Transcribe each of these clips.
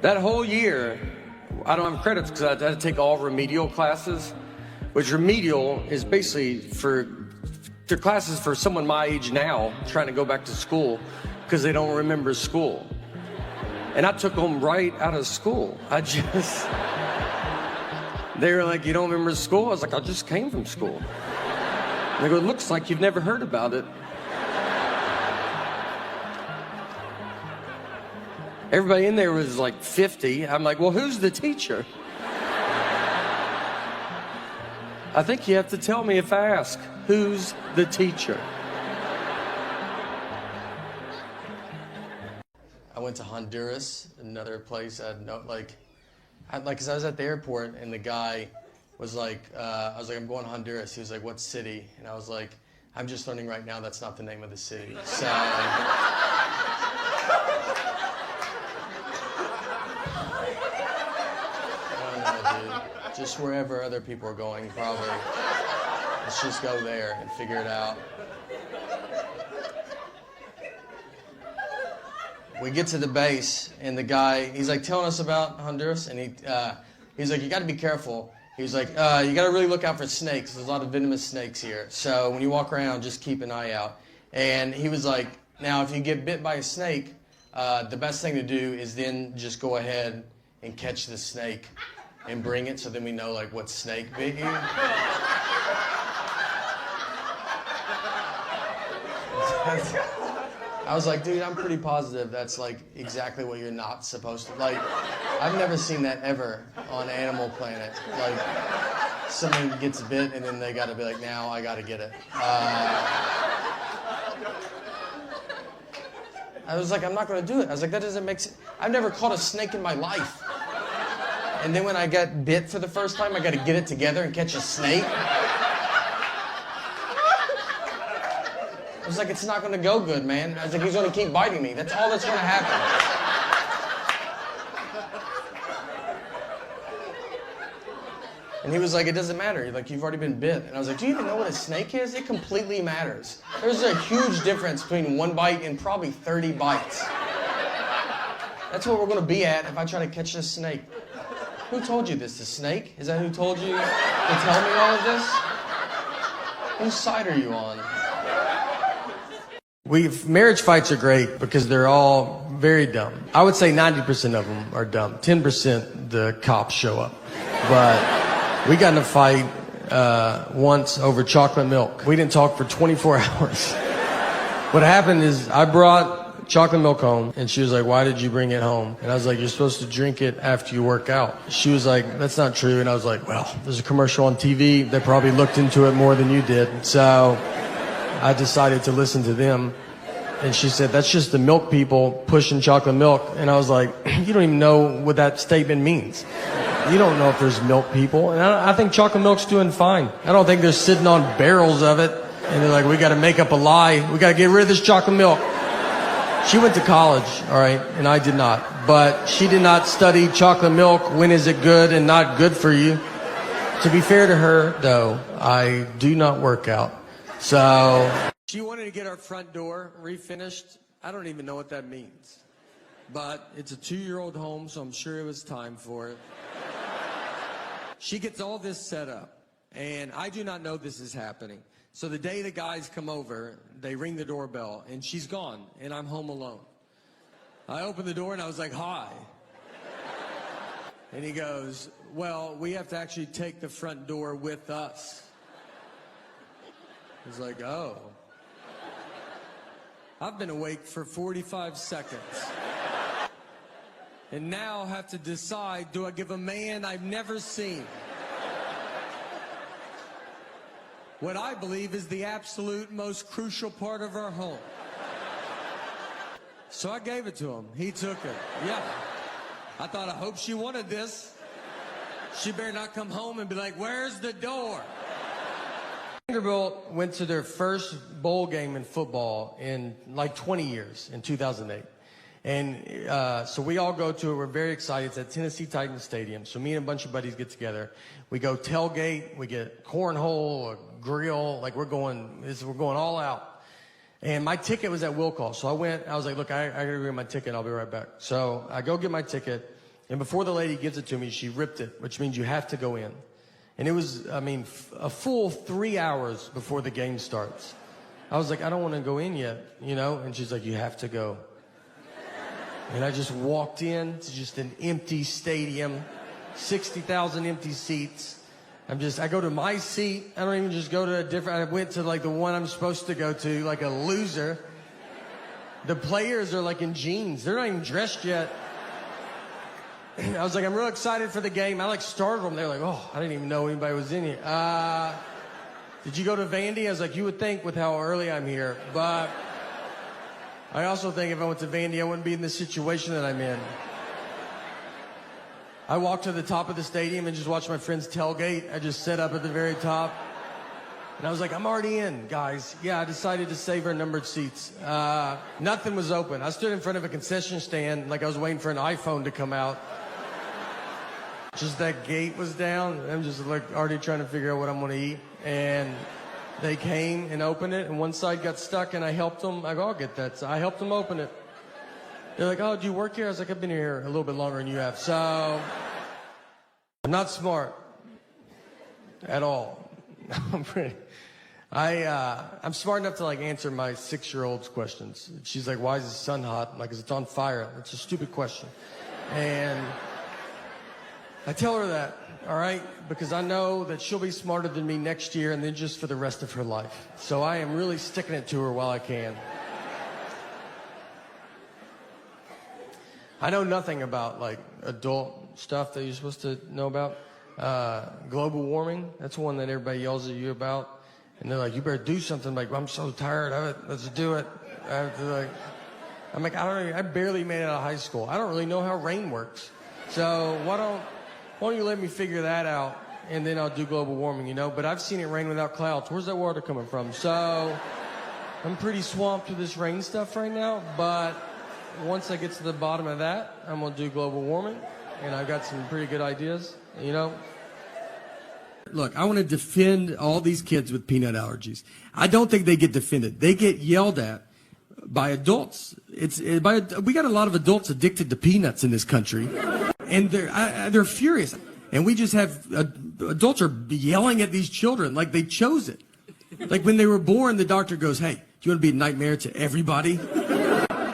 That whole year, I don't have credits because I had to take all remedial classes, which remedial is basically they're classes for someone my age now trying to go back to school because they don't remember school. And I took them right out of school. They were like, you don't remember school? I was like, I just came from school. And they go, it looks like you've never heard about it. Everybody in there was like 50. I'm like, well, who's the teacher? I think you have to tell me if I ask, who's the teacher? I went to Honduras, another place I'd know, cause I was at the airport and the guy was like, I was like, I'm going to Honduras. He was like, what city? And I was like, I'm just learning right now that's not the name of the city. So. Just wherever other people are going, probably. Let's just go there and figure it out. We get to the base, and the guy, he's like telling us about Honduras, and he's like, you got to be careful. He's like, you got to really look out for snakes. There's a lot of venomous snakes here. So when you walk around, just keep an eye out. And he was like, now if you get bit by a snake, the best thing to do is then just go ahead and catch the snake and bring it so then we know like what snake bit you. I was like, dude, I'm pretty positive that's like exactly what you're not supposed to. Like, I've never seen that ever on Animal Planet. Like, someone gets bit and then they gotta be like, now I gotta get it. I was like, I'm not gonna do it. I was like, that doesn't make sense. I've never caught a snake in my life. And then when I got bit for the first time, I got to get it together and catch a snake. I was like, it's not going to go good, man. I was like, he's going to keep biting me. That's all that's going to happen. And he was like, it doesn't matter. Like, you've already been bit. And I was like, do you even know what a snake is? It completely matters. There's a huge difference between one bite and probably 30 bites. That's what we're going to be at if I try to catch this snake. Who told you this? The snake? Is that who told you to tell me all of this? Whose side are you on? Marriage fights are great because they're all very dumb. I would say 90% of them are dumb. 10% the cops show up. But we got in a fight once over chocolate milk. We didn't talk for 24 hours. What happened is I brought chocolate milk home, and she was like, why did you bring it home? And I was like, you're supposed to drink it after you work out. She was like, that's not true. And I was like, well, there's a commercial on TV. They probably looked into it more than you did. So I decided to listen to them. And she said, that's just the milk people pushing chocolate milk. And I was like, you don't even know what that statement means. You don't know if there's milk people. And I think chocolate milk's doing fine. I don't think they're sitting on barrels of it. And they're like, we got to make up a lie. We got to get rid of this chocolate milk. She went to college, all right, and I did not. But she did not study chocolate milk. When is it good and not good for you? To be fair to her, though, I do not work out. So she wanted to get our front door refinished. I don't even know what that means. But it's a 2-year-old home, so I'm sure it was time for it. She gets all this set up, and I do not know this is happening. So the day the guys come over, they ring the doorbell, and she's gone, and I'm home alone. I opened the door, and I was like, hi. And he goes, well, we have to actually take the front door with us. He's like, oh. I've been awake for 45 seconds. And now have to decide, do I give a man I've never seen what I believe is the absolute most crucial part of our home? So I gave it to him. He took it. Yeah. I thought, I hope she wanted this. She better not come home and be like, where's the door? Vanderbilt went to their first bowl game in football in like 20 years, in 2008. And so we all go to it. We're very excited. It's at Tennessee Titans Stadium. So me and a bunch of buddies get together. We go tailgate. We get cornhole, a grill. Like we're going all out. And my ticket was at will call. So I was like, look, I got to get my ticket. I'll be right back. So I go get my ticket. And before the lady gives it to me, she ripped it, which means you have to go in. And it was, I mean, a full 3 hours before the game starts. I was like, I don't want to go in yet, you know? And she's like, you have to go. And I just walked in to just an empty stadium, 60,000 empty seats. I go to my seat. I don't even just go to a different, I went to like the one I'm supposed to go to, like a loser. The players are like in jeans. They're not even dressed yet. I was like, I'm real excited for the game. I like started them. They're like, oh, I didn't even know anybody was in here. Did you go to Vandy? I was like, you would think with how early I'm here. But I also think if I went to Vandy, I wouldn't be in the situation that I'm in. I walked to the top of the stadium and just watched my friends tailgate. I just set up at the very top. And I was like, I'm already in, guys. Yeah, I decided to save our numbered seats. Nothing was open. I stood in front of a concession stand like I was waiting for an iPhone to come out. Just that gate was down. I'm just like already trying to figure out what I'm going to eat. And they came and opened it, and one side got stuck, and I helped them. I go, I'll get that. So I helped them open it. They're like, oh, do you work here? I was like, I've been here a little bit longer than you have. So I'm not smart at all. I'm smart enough to like answer my 6-year-old's questions. She's like, why is the sun hot? I'm like, 'cause it's on fire. It's a stupid question. And I tell her that, all right, because I know that she'll be smarter than me next year and then just for the rest of her life. So I am really sticking it to her while I can. I know nothing about like adult stuff that you're supposed to know about. Global warming, that's one that everybody yells at you about. And they're like, you better do something. I'm like, I'm so tired of it. Let's do it. I'm like, I barely made it out of high school. I don't really know how rain works. So why don't you let me figure that out, and then I'll do global warming, you know? But I've seen it rain without clouds. Where's that water coming from? So I'm pretty swamped with this rain stuff right now, but once I get to the bottom of that, I'm going to do global warming, and I've got some pretty good ideas, you know? Look, I want to defend all these kids with peanut allergies. I don't think they get defended. They get yelled at by adults. We got a lot of adults addicted to peanuts in this country, and they're furious. And we just have adults are yelling at these children like they chose it. Like when they were born, the doctor goes, "Hey, do you want to be a nightmare to everybody?"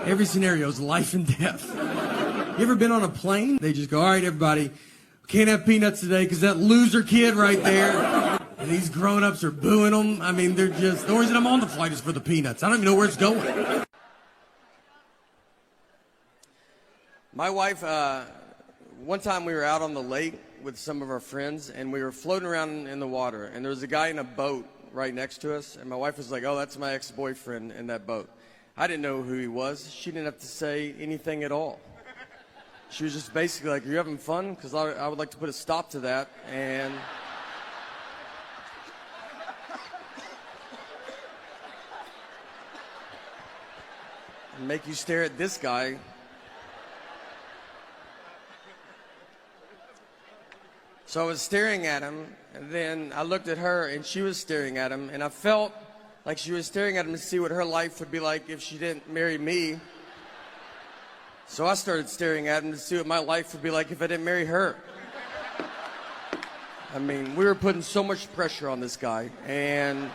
Every scenario is life and death. You ever been on a plane? They just go, "All right, everybody, can't have peanuts today because that loser kid right there." And these grown-ups are booing them. I mean, they're just, the reason I'm on the flight is for the peanuts. I don't even know where it's going. My wife, one time we were out on the lake with some of our friends, and we were floating around in the water, and there was a guy in a boat right next to us, and my wife was like, "Oh, that's my ex-boyfriend in that boat." I didn't know who he was. She didn't have to say anything at all. She was just basically like, "Are you having fun? Because I would like to put a stop to that." And make you stare at this guy. So I was staring at him, and then I looked at her, and she was staring at him, and I felt like she was staring at him to see what her life would be like if she didn't marry me. So I started staring at him to see what my life would be like if I didn't marry her. I mean, we were putting so much pressure on this guy, and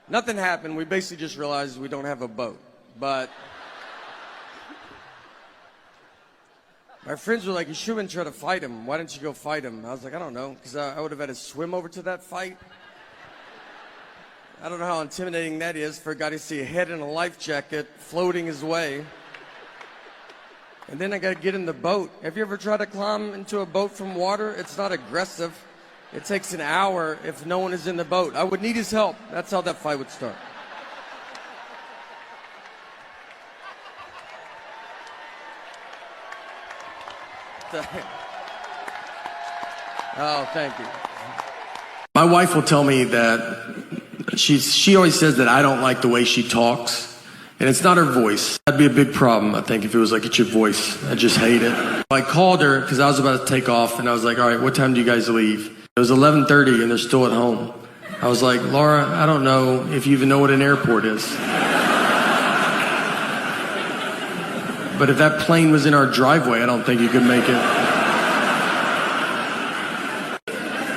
nothing happened. We basically just realized we don't have a boat. But my friends were like, "You shouldn't try to fight him. Why didn't you go fight him?" I was like, "I don't know, because I would have had to swim over to that fight. I don't know how intimidating that is for a guy to see a head in a life jacket floating his way. And then I got to get in the boat. Have you ever tried to climb into a boat from water? It's not aggressive. It takes an hour if no one is in the boat. I would need his help. That's how that fight would start." Oh, thank you. My wife will tell me that she always says that I don't like the way she talks, and it's not her voice. That'd be a big problem, I think, if it was like, "It's your voice." I just hate it. I called her because I was about to take off, and I was like, "All right, what time do you guys leave?" It was 11:30, and they're still at home. I was like, "Laura, I don't know if you even know what an airport is." But if that plane was in our driveway, I don't think you could make it.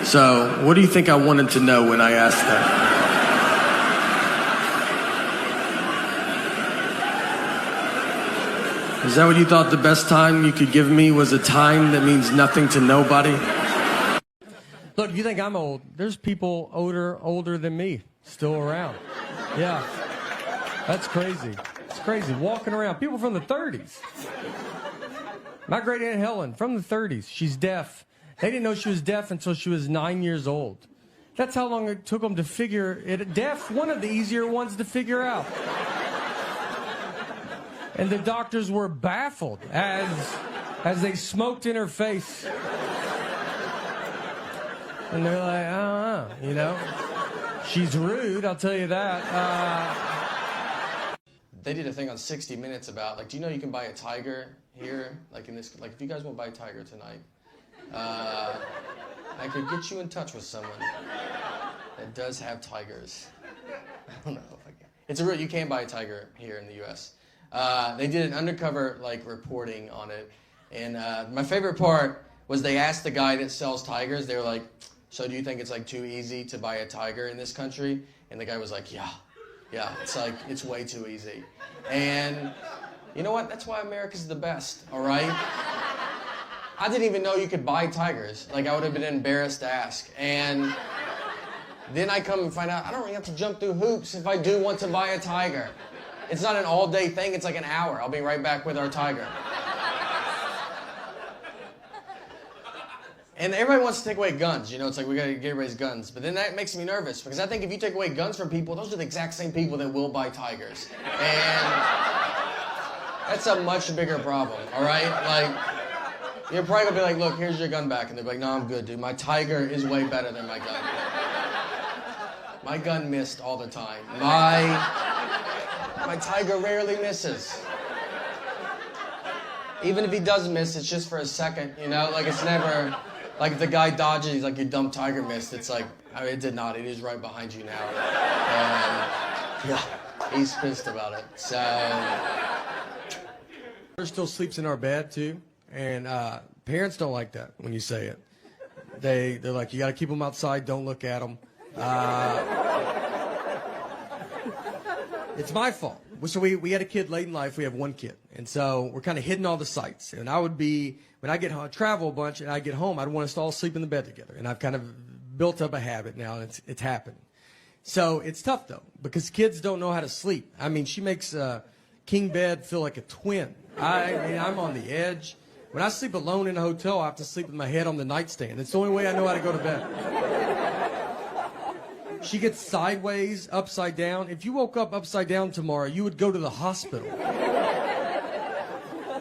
So, what do you think I wanted to know when I asked that? Is that what you thought the best time you could give me was a time that means nothing to nobody? Look, you think I'm old. There's people older than me still around. Yeah. That's crazy. It's crazy. Walking around. People from the 30s. My great Aunt Helen, from the 30s. She's deaf. They didn't know she was deaf until she was 9 years old. That's how long it took them to figure it. Deaf, one of the easier ones to figure out. And the doctors were baffled as they smoked in her face. And they're like, I don't know, you know. She's rude, I'll tell you that. They did a thing on 60 Minutes about, like, do you know you can buy a tiger here? Like, in this, like, if you guys want to buy a tiger tonight, I could get you in touch with someone that does have tigers. I don't know if I can. It's a real, you can buy a tiger here in the U.S. They did an undercover, like, reporting on it. And my favorite part was they asked the guy that sells tigers, they were like, so do you think it's, like, too easy to buy a tiger in this country? And the guy was like, yeah, it's like, it's way too easy. And you know what? That's why America's the best, all right? I didn't even know you could buy tigers. Like, I would have been embarrassed to ask. And then I come and find out I don't really have to jump through hoops if I do want to buy a tiger. It's not an all-day thing. It's like an hour. I'll be right back with our tiger. And everybody wants to take away guns. You know, it's like we got to get everybody's guns. But then that makes me nervous because I think if you take away guns from people, those are the exact same people that will buy tigers. And that's a much bigger problem, all right? Like, you're probably going to be like, look, here's your gun back. And they're like, no, I'm good, dude. My tiger is way better than my gun. My gun missed all the time. My tiger rarely misses. Even if he does miss, it's just for a second, you know? Like, it's never, like, if the guy dodges, he's like, your dumb tiger missed. It's like, I mean, it did not. It is right behind you now. Yeah, he's pissed about it. So. Still sleeps in our bed, too. And parents don't like that when you say it. They're like, you got to keep them outside. Don't look at them. It's my fault. So we had a kid late in life. We have one kid. And so we're kind of hitting all the sights. And I would be, when I get home, I travel a bunch, and I get home, I'd want us to all sleep in the bed together. And I've kind of built up a habit now, and it's happening. So it's tough, though, because kids don't know how to sleep. I mean, she makes king bed feel like a twin. I mean, I'm on the edge. When I sleep alone in a hotel, I have to sleep with my head on the nightstand. It's the only way I know how to go to bed. She gets sideways, upside down. If you woke up upside down tomorrow, you would go to the hospital.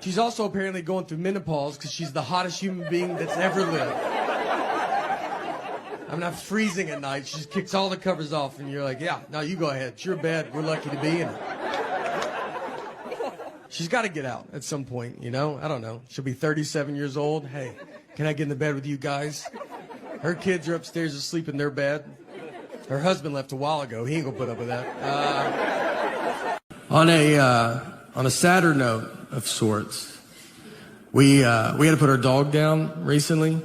She's also apparently going through menopause because she's the hottest human being that's ever lived. I'm not freezing at night. She just kicks all the covers off, and you're like, yeah, no, you go ahead. It's your bed. We're lucky to be in it. She's got to get out at some point, you know? I don't know. She'll be 37 years old. Hey, can I get in the bed with you guys? Her kids are upstairs asleep in their bed. Her husband left a while ago. He ain't gonna put up with that. On a sadder note of sorts, we had to put our dog down recently,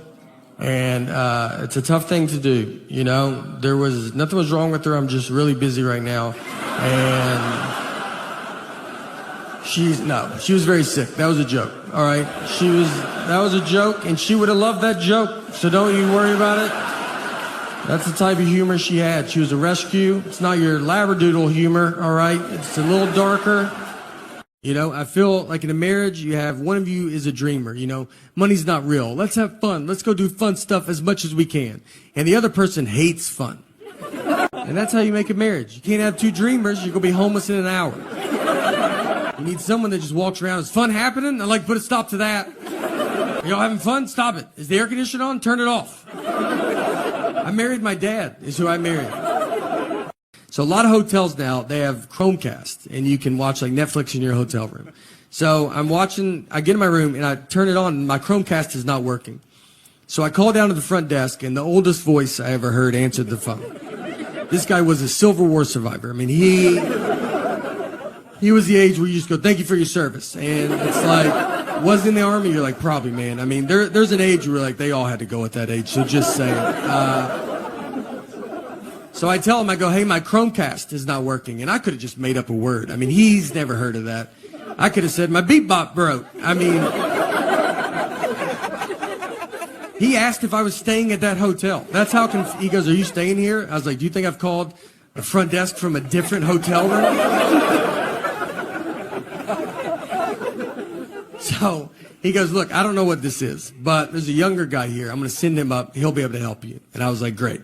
and it's a tough thing to do. You know, nothing was wrong with her. I'm just really busy right now, and she was very sick. That was a joke. All right, that was a joke, and she would have loved that joke. So don't you worry about it. That's the type of humor she had. She was a rescue. It's not your labradoodle humor, all right? It's a little darker. You know, I feel like in a marriage, you have one of you is a dreamer. You know, money's not real. Let's have fun. Let's go do fun stuff as much as we can. And the other person hates fun. And that's how you make a marriage. You can't have two dreamers. You're going to be homeless in an hour. You need someone that just walks around. Is fun happening? I'd like to put a stop to that. Are y'all having fun? Stop it. Is the air conditioner on? Turn it off. I married my dad, is who I married. So a lot of hotels now, they have Chromecast, and you can watch like Netflix in your hotel room. So I get in my room, and I turn it on, and my Chromecast is not working. So I call down to the front desk, and the oldest voice I ever heard answered the phone. This guy was a Civil War survivor. I mean, he was the age where you just go, thank you for your service. And it's like, was in the Army? You're like, probably, man. I mean, there's an age where like they all had to go at that age, so just saying. So I tell him, I go, hey, my Chromecast is not working. And I could have just made up a word. I mean, he's never heard of that. I could have said, my beep bop broke. I mean, he asked if I was staying at that hotel. That's how he goes, are you staying here? I was like, do you think I've called the front desk from a different hotel room? So he goes, look, I don't know what this is, but there's a younger guy here. I'm going to send him up. He'll be able to help you. And I was like, great.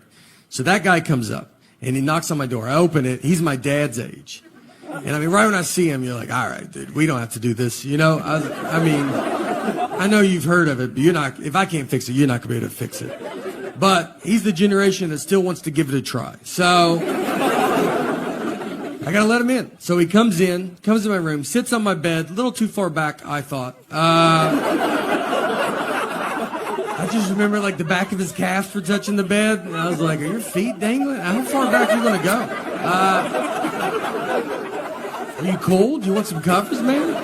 So that guy comes up, and he knocks on my door. I open it. He's my dad's age. And I mean, right when I see him, you're like, all right, dude, we don't have to do this. You know, I mean, I know you've heard of it, but if I can't fix it, you're not going to be able to fix it. But he's the generation that still wants to give it a try. So I got to let him in. So he comes in my room, sits on my bed, a little too far back, I thought. I just remember like the back of his calves were touching the bed, and I was like, are your feet dangling? How far back are you going to go? Are you cold? Do you want some covers, man?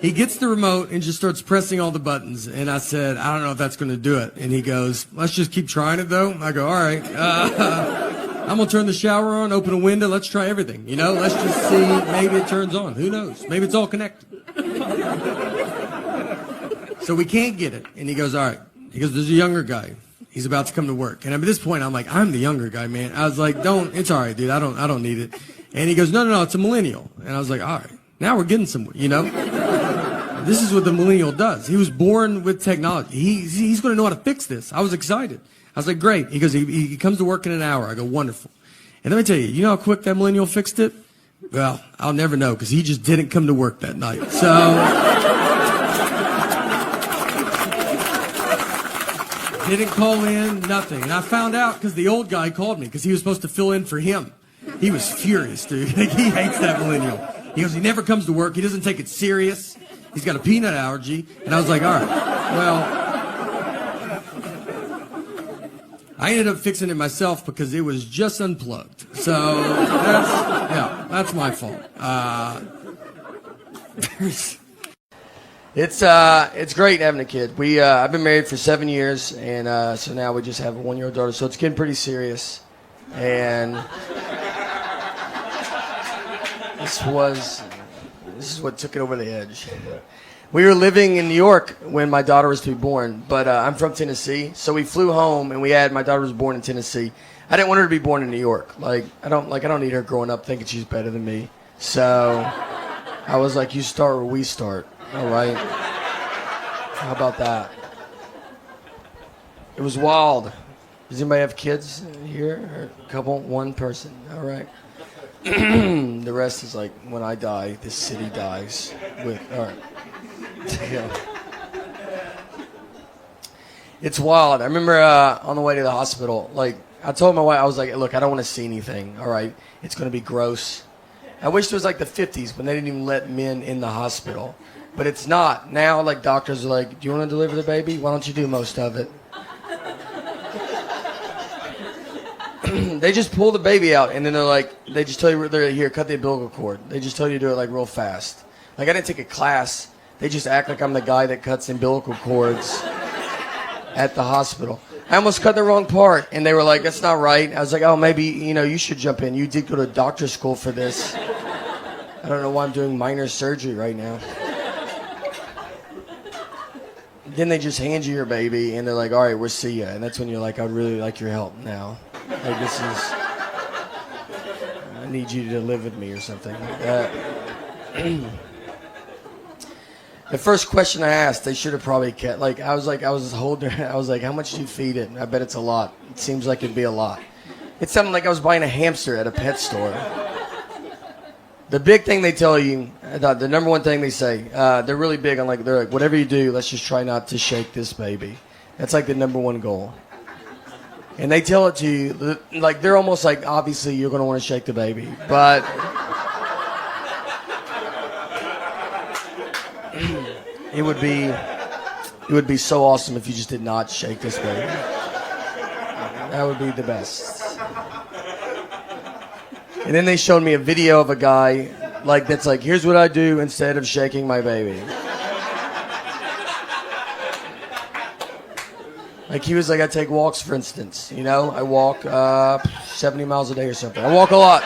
He gets the remote and just starts pressing all the buttons, and I said, I don't know if that's going to do it. And he goes, let's just keep trying it, though. I go, all right. I'm going to turn the shower on, open a window, let's try everything. You know, let's just see, maybe it turns on. Who knows? Maybe it's all connected. So we can't get it. And he goes, all right. He goes, there's a younger guy. He's about to come to work. And at this point, I'm like, I'm the younger guy, man. I was like, it's all right, dude. I don't need it. And he goes, no, it's a millennial. And I was like, all right, now we're getting somewhere, you know? This is what the millennial does. He was born with technology. He's going to know how to fix this. I was excited. I was like, great. He goes, he comes to work in an hour. I go, wonderful. And let me tell you, you know how quick that millennial fixed it? Well, I'll never know because he just didn't come to work that night. So didn't call in, nothing. And I found out because the old guy called me because he was supposed to fill in for him. He was furious, dude. He hates that millennial. He goes, he never comes to work. He doesn't take it serious. He's got a peanut allergy. And I was like, all right, well, I ended up fixing it myself because it was just unplugged. So that's my fault. It's great having a kid. I've been married for 7 years, and so now we just have a 1-year-old daughter. So it's getting pretty serious, and this is what took it over the edge. We were living in New York when my daughter was to be born, but I'm from Tennessee, so we flew home, and my daughter was born in Tennessee. I didn't want her to be born in New York. I don't need her growing up thinking she's better than me. So I was like, you start where we start. All right. How about that? It was wild. Does anybody have kids here? Or a couple? One person. All right. The rest is like, when I die, this city dies. All right. Yeah. It's wild. I remember on the way to the hospital, like, I told my wife, I was like, look, I don't want to see anything. All right. It's going to be gross. I wish it was like the 50s when they didn't even let men in the hospital. But it's not. Now, like, doctors are like, do you want to deliver the baby? Why don't you do most of it? They just pull the baby out, and then they're like, they just tell you, they're here, cut the umbilical cord. They just tell you to do it, like, real fast. Like, I didn't take a class. They just act like I'm the guy that cuts umbilical cords at the hospital. I almost cut the wrong part, and they were like, that's not right. I was like, oh, maybe, you should jump in. You did go to doctor school for this. I don't know why I'm doing minor surgery right now. Then they just hand you your baby, and they're like, all right, we'll see ya. And that's when you're like, I'd really like your help now. Like, I need you to live with me or something like that. The first question I asked, they should have probably kept, like, I was holding her, I was like, how much do you feed it? I bet it's a lot. It seems like it'd be a lot. It sounded like I was buying a hamster at a pet store. The big thing they tell you, the number one thing they say, they're really big on, they're like, whatever you do, let's just try not to shake this baby. That's like the number one goal. And they tell it to you, like, they're almost like, obviously you're going to want to shake the baby. But it would be so awesome if you just did not shake this baby. That would be the best. And then they showed me a video of a guy that's like, here's what I do instead of shaking my baby. Like he was like, I take walks, for instance. You know, I walk 70 miles a day or something. I walk a lot.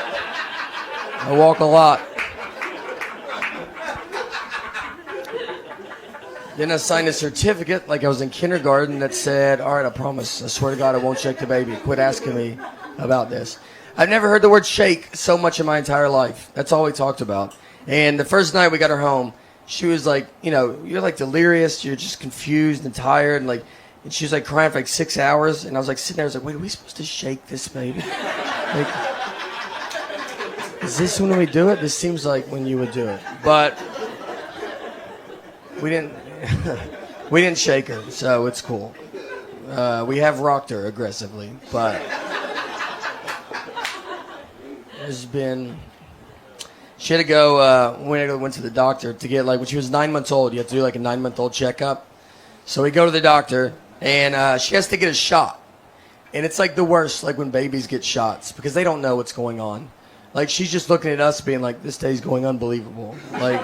Then I signed a certificate like I was in kindergarten that said, all right, I promise, I swear to God I won't shake the baby. Quit asking me about this. I've never heard the word shake so much in my entire life. That's all we talked about. And the first night we got her home, she was like, you know, you're like delirious, you're just confused and tired, and she was like crying for like 6 hours, and I was like sitting there, I was like, wait, are we supposed to shake this baby? Like, is this when we do it? This seems like when you would do it. But we didn't shake her, so it's cool. We have rocked her aggressively, but she had to go, went to the doctor to get, like, when she was 9 months old, you have to do like a 9-month-old checkup. So we go to the doctor, and she has to get a shot. And it's like the worst, like when babies get shots, because they don't know what's going on. Like, she's just looking at us being like, this day's going unbelievable. Like,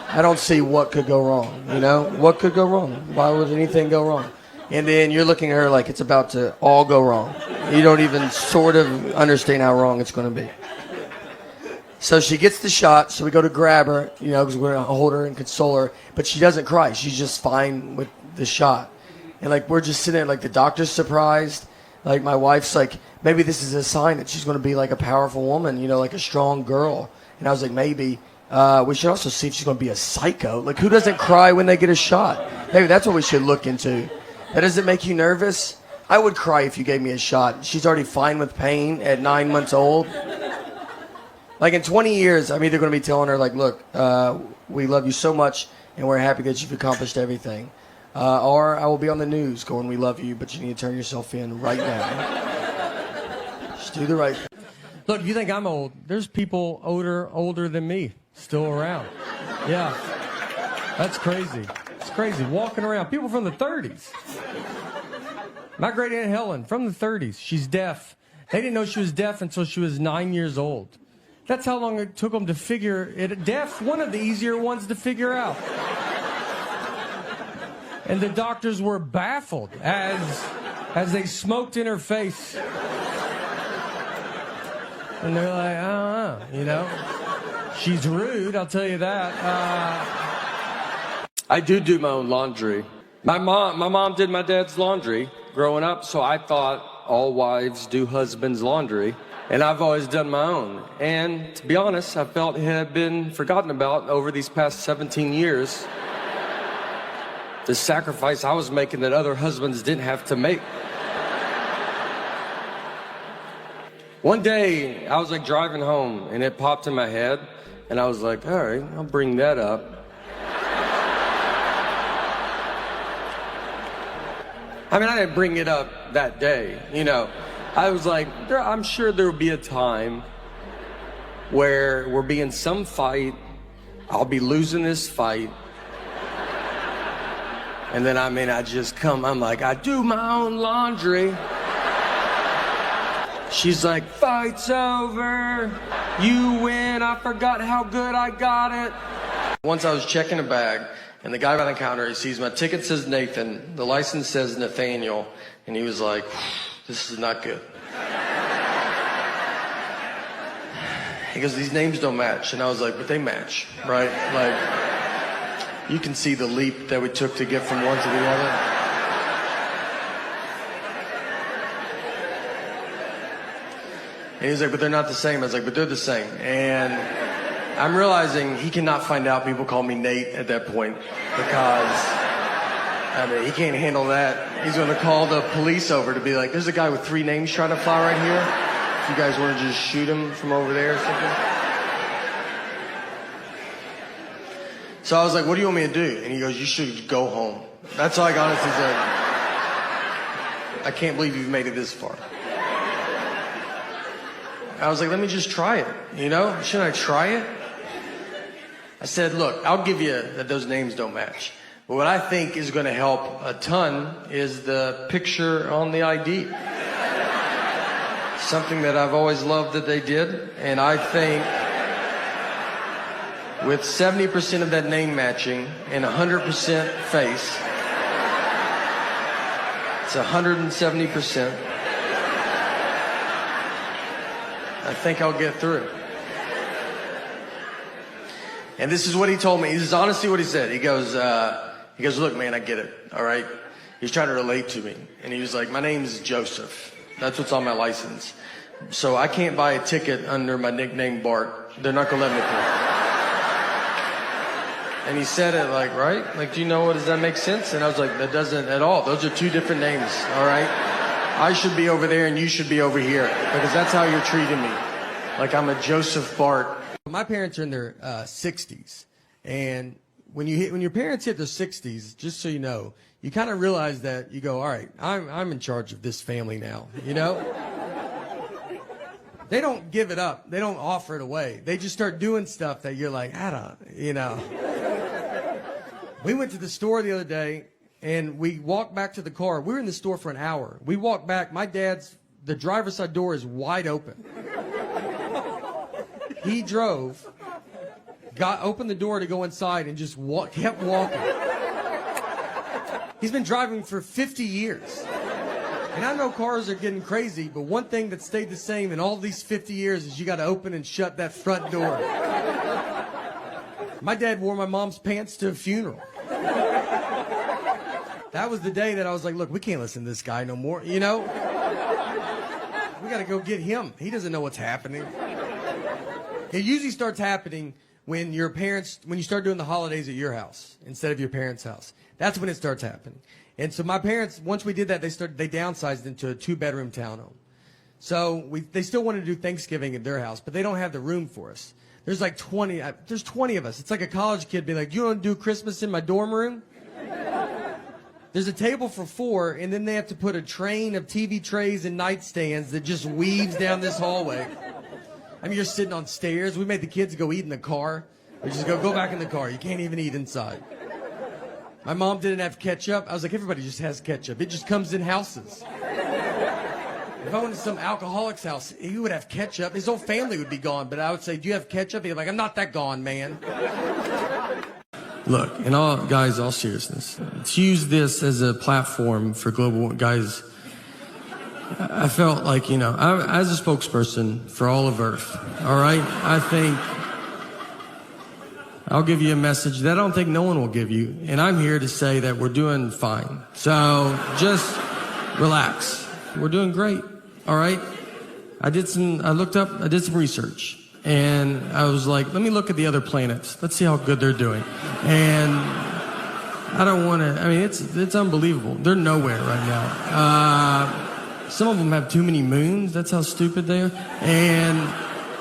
I don't see what could go wrong, you know? What could go wrong? Why would anything go wrong? And then you're looking at her like it's about to all go wrong. You don't even sort of understand how wrong it's going to be. So she gets the shot, so we go to grab her, you know, because we're going to hold her and console her. But she doesn't cry. She's just fine with the shot. And, like, we're just sitting there, like, the doctor's surprised. Like, my wife's like, maybe this is a sign that she's going to be, like, a powerful woman, you know, like a strong girl. And I was like, maybe. We should also see if she's going to be a psycho. Like, who doesn't cry when they get a shot? Maybe that's what we should look into. That doesn't make you nervous? I would cry if you gave me a shot. She's already fine with pain at 9 months old. Like, in 20 years, I'm either going to be telling her, like, look, we love you so much, and we're happy that you've accomplished everything. Or I will be on the news going, we love you, but you need to turn yourself in right now. Just do the right thing. Look, if you think I'm old, there's people older than me still around. Yeah. That's crazy. It's crazy. Walking around. People from the 30s. My great Aunt Helen, from the 30s. She's deaf. They didn't know she was deaf until she was 9 years old. That's how long it took them to figure it. Deaf, one of the easier ones to figure out. And the doctors were baffled as they smoked in her face. And they're like, you know. She's rude, I'll tell you that. I do my own laundry. My mom did my dad's laundry growing up, so I thought all wives do husband's laundry. And I've always done my own. And to be honest, I felt it had been forgotten about over these past 17 years. The sacrifice I was making that other husbands didn't have to make. One day, I was like driving home, and it popped in my head, and I was like, all right, I'll bring that up. I mean, I didn't bring it up that day, you know. I was like, I'm sure there will be a time where we'll be in some fight, I'll be losing this fight, and then I just come, I'm like, I do my own laundry. She's like, fight's over, you win, I forgot how good I got it. Once I was checking a bag, and the guy behind the counter, he sees my ticket says Nathan, the license says Nathaniel, and he was like, this is not good. He goes, these names don't match. And I was like, but they match, right? Like, you can see the leap that we took to get from one to the other. And he was like, but they're not the same. I was like, but they're the same. And I'm realizing he cannot find out people call me Nate at that point because, I mean, he can't handle that. He's going to call the police over to be like, there's a guy with 3 names trying to fly right here. If you guys want to just shoot him from over there or something. So I was like, what do you want me to do? And he goes, you should go home. That's all I got. He's like, I can't believe you've made it this far. I was like, let me just try it, you know? Shouldn't I try it? I said, look, I'll give you that those names don't match. But what I think is going to help a ton is the picture on the ID. something that I've always loved that they did. And I think with 70% of that name matching and 100% face, it's 170%. I think I'll get through. And this is what he told me. This is honestly what he said. He goes, look, man, I get it. All right. He's trying to relate to me. And he was like, my name's Joseph. That's what's on my license. So I can't buy a ticket under my nickname Bart. They're not going to let me through. And he said it like, right? Like, do you know does that make sense? And I was like, that doesn't at all. Those are two different names. All right. I should be over there and you should be over here because that's how you're treating me. Like I'm a Joseph Bart. My parents are in their 60s. And when your parents hit their 60s, just so you know, you kind of realize that you go, all right, I'm in charge of this family now, you know? They don't give it up. They don't offer it away. They just start doing stuff that you're like, I don't, you know. We went to the store the other day, and we walked back to the car. We were in the store for an hour. We walked back. The driver's side door is wide open. He drove, opened the door to go inside, and just kept walking. He's been driving for 50 years. And I know cars are getting crazy, but one thing that stayed the same in all these 50 years is you got to open and shut that front door. My dad wore my mom's pants to a funeral. That was the day that I was like, look, we can't listen to this guy no more, you know? We got to go get him. He doesn't know what's happening. It usually starts happening when you start doing the holidays at your house instead of your parents' house. That's when it starts happening. And so my parents, once we did that, they downsized into a 2-bedroom townhome. So they still want to do Thanksgiving at their house, but they don't have the room for us. There's like 20 of us. It's like a college kid be like, you don't do Christmas in my dorm room? There's a table for 4, and then they have to put a train of TV trays and nightstands that just weaves down this hallway. I mean, you're sitting on stairs. We made the kids go eat in the car. We just go back in the car. You can't even eat inside. My mom didn't have ketchup. I was like, everybody just has ketchup. It just comes in houses. If I went to some alcoholic's house, he would have ketchup. His whole family would be gone. But I would say, do you have ketchup? He'd be like, I'm not that gone, man. Look, in all seriousness, let's use this as a platform for global guys. I felt like, as a spokesperson for all of Earth, all right, I think I'll give you a message that I don't think no one will give you. And I'm here to say that we're doing fine. So just relax. We're doing great. All right. I did some research and I was like, let me look at the other planets. Let's see how good they're doing. And I don't want to, it's unbelievable. They're nowhere right now. Some of them have too many moons. That's how stupid they are. And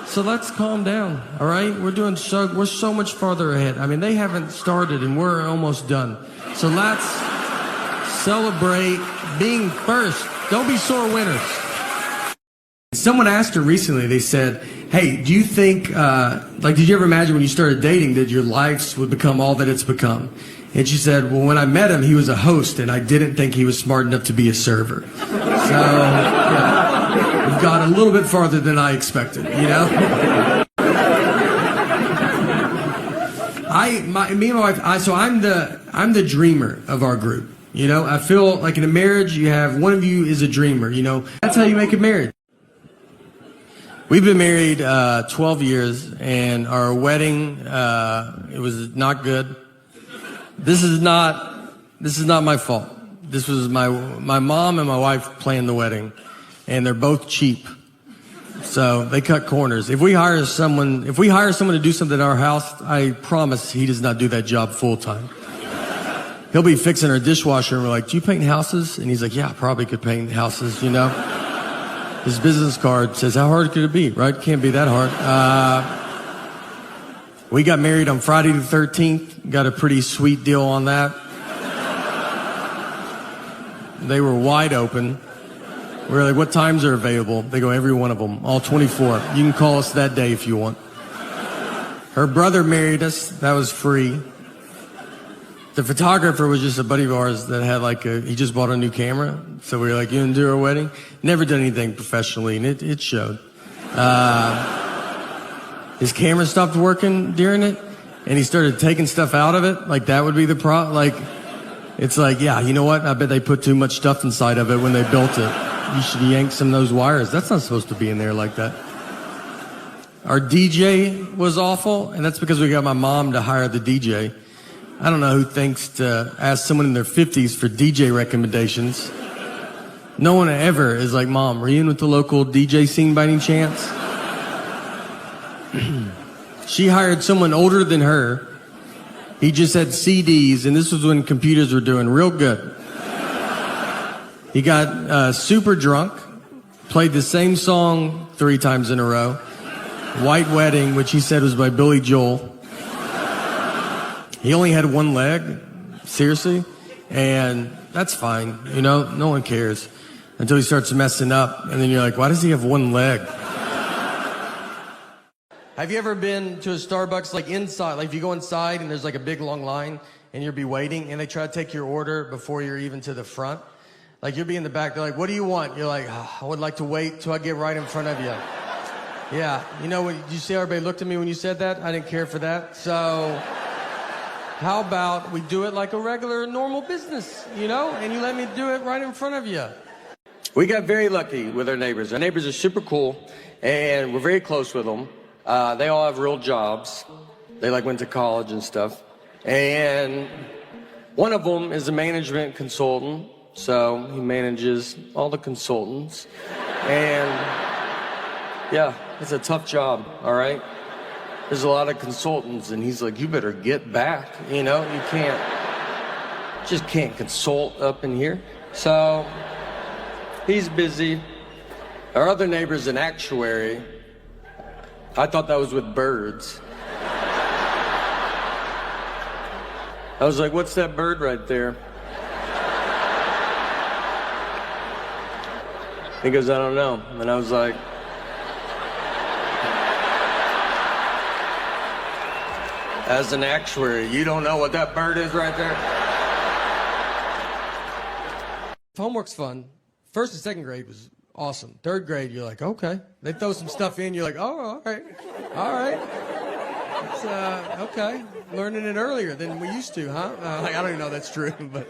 so let's calm down, all right? We're so much farther ahead. They haven't started and we're almost done. So let's celebrate being first. Don't be sore winners. Someone asked her recently, they said, hey, do you think, did you ever imagine when you started dating that your lives would become all that it's become? And she said, well, when I met him, he was a host and I didn't think he was smart enough to be a server. So, yeah. We've got a little bit farther than I expected, Me and my wife, I'm the dreamer of our group. I feel like in a marriage, you have one of you is a dreamer, That's how you make a marriage. We've been married 12 years, and our wedding, it was not good. This is not my fault. This was my mom and my wife planned the wedding. And they're both cheap. So they cut corners. If we hire someone to do something at our house, I promise he does not do that job full time. He'll be fixing our dishwasher and we're like, do you paint houses? And he's like, yeah, I probably could paint houses, His business card says, how hard could it be, right? Can't be that hard. We got married on Friday the 13th. Got a pretty sweet deal on that. They were wide open. We were like, what times are available? They go, every one of them, all 24. You can call us that day if you want. Her brother married us. That was free. The photographer was just a buddy of ours that had he just bought a new camera. So we were like, you gonna do our wedding? Never done anything professionally, and it showed. His camera stopped working during it, and he started taking stuff out of it. Like, that would be the it's like, yeah, you know what? I bet they put too much stuff inside of it when they built it. You should yank some of those wires. That's not supposed to be in there like that. Our DJ was awful, and that's because we got my mom to hire the DJ. I don't know who thinks to ask someone in their 50s for DJ recommendations. No one ever is like, Mom, were you in with the local DJ scene by any chance? She hired someone older than her. He just had CDs, and this was when computers were doing real good. He got super drunk, played the same song 3 times in a row. White Wedding, which he said was by Billy Joel. He only had one leg, seriously, and that's fine, you know, no one cares until he starts messing up, and then you're like, why does he have one leg? Have you ever been to a Starbucks, like inside, like if you go inside and there's like a big long line and you'll be waiting and they try to take your order before you're even to the front? Like you'll be in the back, they're like, what do you want? You're like, oh, I would like to wait till I get right in front of you. Yeah, you know, did you see how everybody looked at me when you said that? I didn't care for that, so... How about we do it like a regular, normal business, you know? And you let me do it right in front of you. We got very lucky with our neighbors. Our neighbors are super cool, and we're very close with them. They all have real jobs. They went to college and stuff. And one of them is a management consultant, so he manages all the consultants. And yeah, it's a tough job, all right? There's a lot of consultants, and he's like, you better get back, you know? You just can't consult up in here. So he's busy. Our other neighbor's an actuary. I thought that was with birds. I was like, what's that bird right there? He goes, I don't know. And I was like, as an actuary, you don't know what that bird is right there? Homework's fun. 1st and 2nd grade was awesome. 3rd grade, you're like, okay. They throw some stuff in, you're like, oh, all right. All right. It's, okay. Learning it earlier than we used to, huh? I don't even know if that's true, but...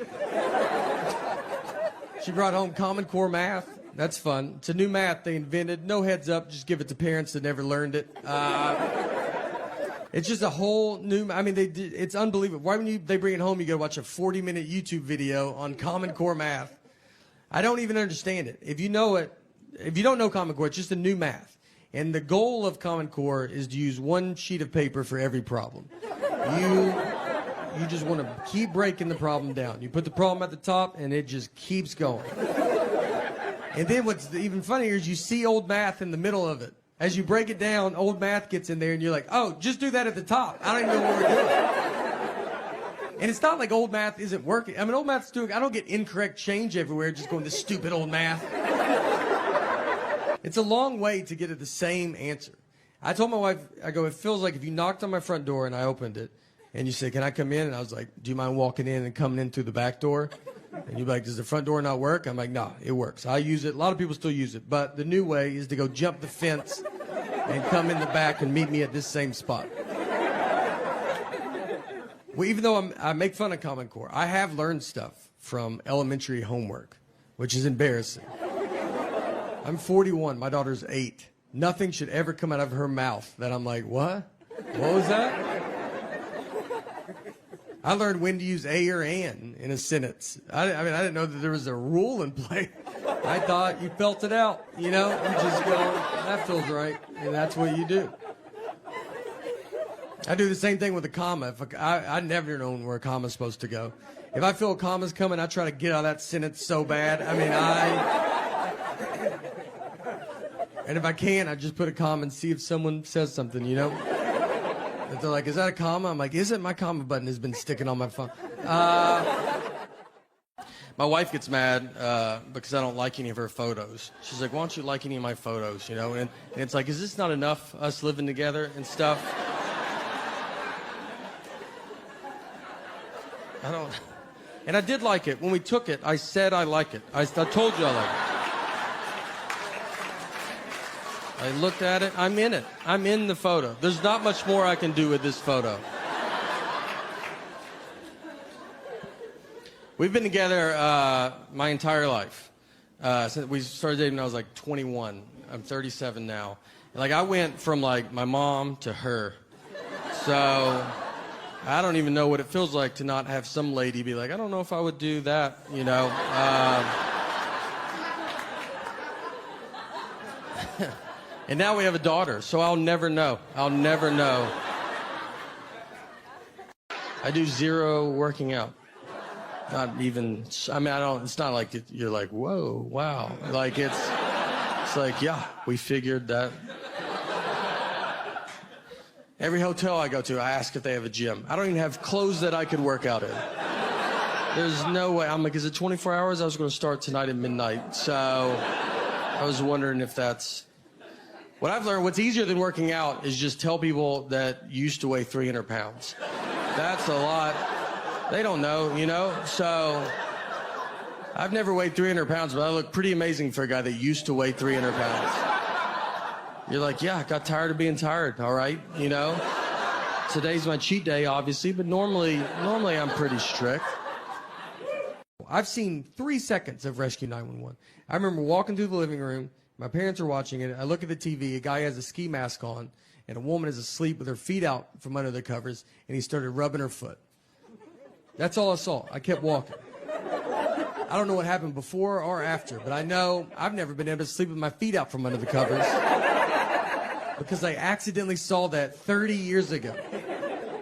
She brought home Common Core math. That's fun. It's a new math they invented. No heads up, just give it to parents that never learned it. It's just a whole new, it's unbelievable. Why when they bring it home, you go watch a 40-minute YouTube video on Common Core math. I don't even understand it. If you know it, if you don't know Common Core, it's just a new math. And the goal of Common Core is to use one sheet of paper for every problem. You just want to keep breaking the problem down. You put the problem at the top, and it just keeps going. And then what's even funnier is you see old math in the middle of it. As you break it down, old math gets in there, and you're like, oh, just do that at the top. I don't even know what we're doing. And it's not like old math isn't working. Old math's doing, I don't get incorrect change everywhere just going, this stupid old math. It's a long way to get at the same answer. I told my wife, I go, it feels like if you knocked on my front door and I opened it, and you said, can I come in? And I was like, do you mind walking in and coming in through the back door? And you'd be like, does the front door not work? I'm like, no, it works. I use it. A lot of people still use it. But the new way is to go jump the fence and come in the back and meet me at this same spot. Well, even though I make fun of Common Core, I have learned stuff from elementary homework, which is embarrassing. I'm 41. My daughter's 8. Nothing should ever come out of her mouth that I'm like, what? What was that? I learned when to use a or an in a sentence. I didn't know that there was a rule in play. I thought you felt it out, you know? You just go, that feels right, and that's what you do. I do the same thing with a comma. I never know where a comma's supposed to go. If I feel a comma's coming, I try to get out of that sentence so bad. And if I can, I just put a comma and see if someone says something, you know? And they're like, is that a comma? I'm like, isn't my comma button has been sticking on my phone. My wife gets mad because I don't like any of her photos. She's like, why don't you like any of my photos, you know? And it's like, is this not enough, us living together and stuff? I don't. And I did like it. When we took it, I said I like it. I told you I like it. I looked at it. I'm in it. I'm in the photo. There's not much more I can do with this photo. We've been together my entire life. Since we started dating when I was like 21. I'm 37 now. And like I went from like my mom to her. So I don't even know what it feels like to not have some lady be like, I don't know if I would do that, you know. And now we have a daughter, so I'll never know. I'll never know. I do zero working out. Not even, I mean, I don't, it's not like you're like, whoa, wow. Like it's like, yeah, we figured that. Every hotel I go to, I ask if they have a gym. I don't even have clothes that I could work out in. There's no way. I'm like, is it 24 hours? I was going to start tonight at midnight. So I was wondering if that's... What I've learned, what's easier than working out is just tell people that you used to weigh 300 pounds. That's a lot. They don't know, you know? So I've never weighed 300 pounds, but I look pretty amazing for a guy that used to weigh 300 pounds. You're like, yeah, I got tired of being tired, all right, you know? Today's my cheat day, obviously, but normally I'm pretty strict. I've seen 3 seconds of Rescue 911. I remember walking through the living room, my parents are watching it, I look at the TV, a guy has a ski mask on, and a woman is asleep with her feet out from under the covers, and he started rubbing her foot. That's all I saw. I kept walking. I don't know what happened before or after, but I know I've never been able to sleep with my feet out from under the covers because I accidentally saw that 30 years ago.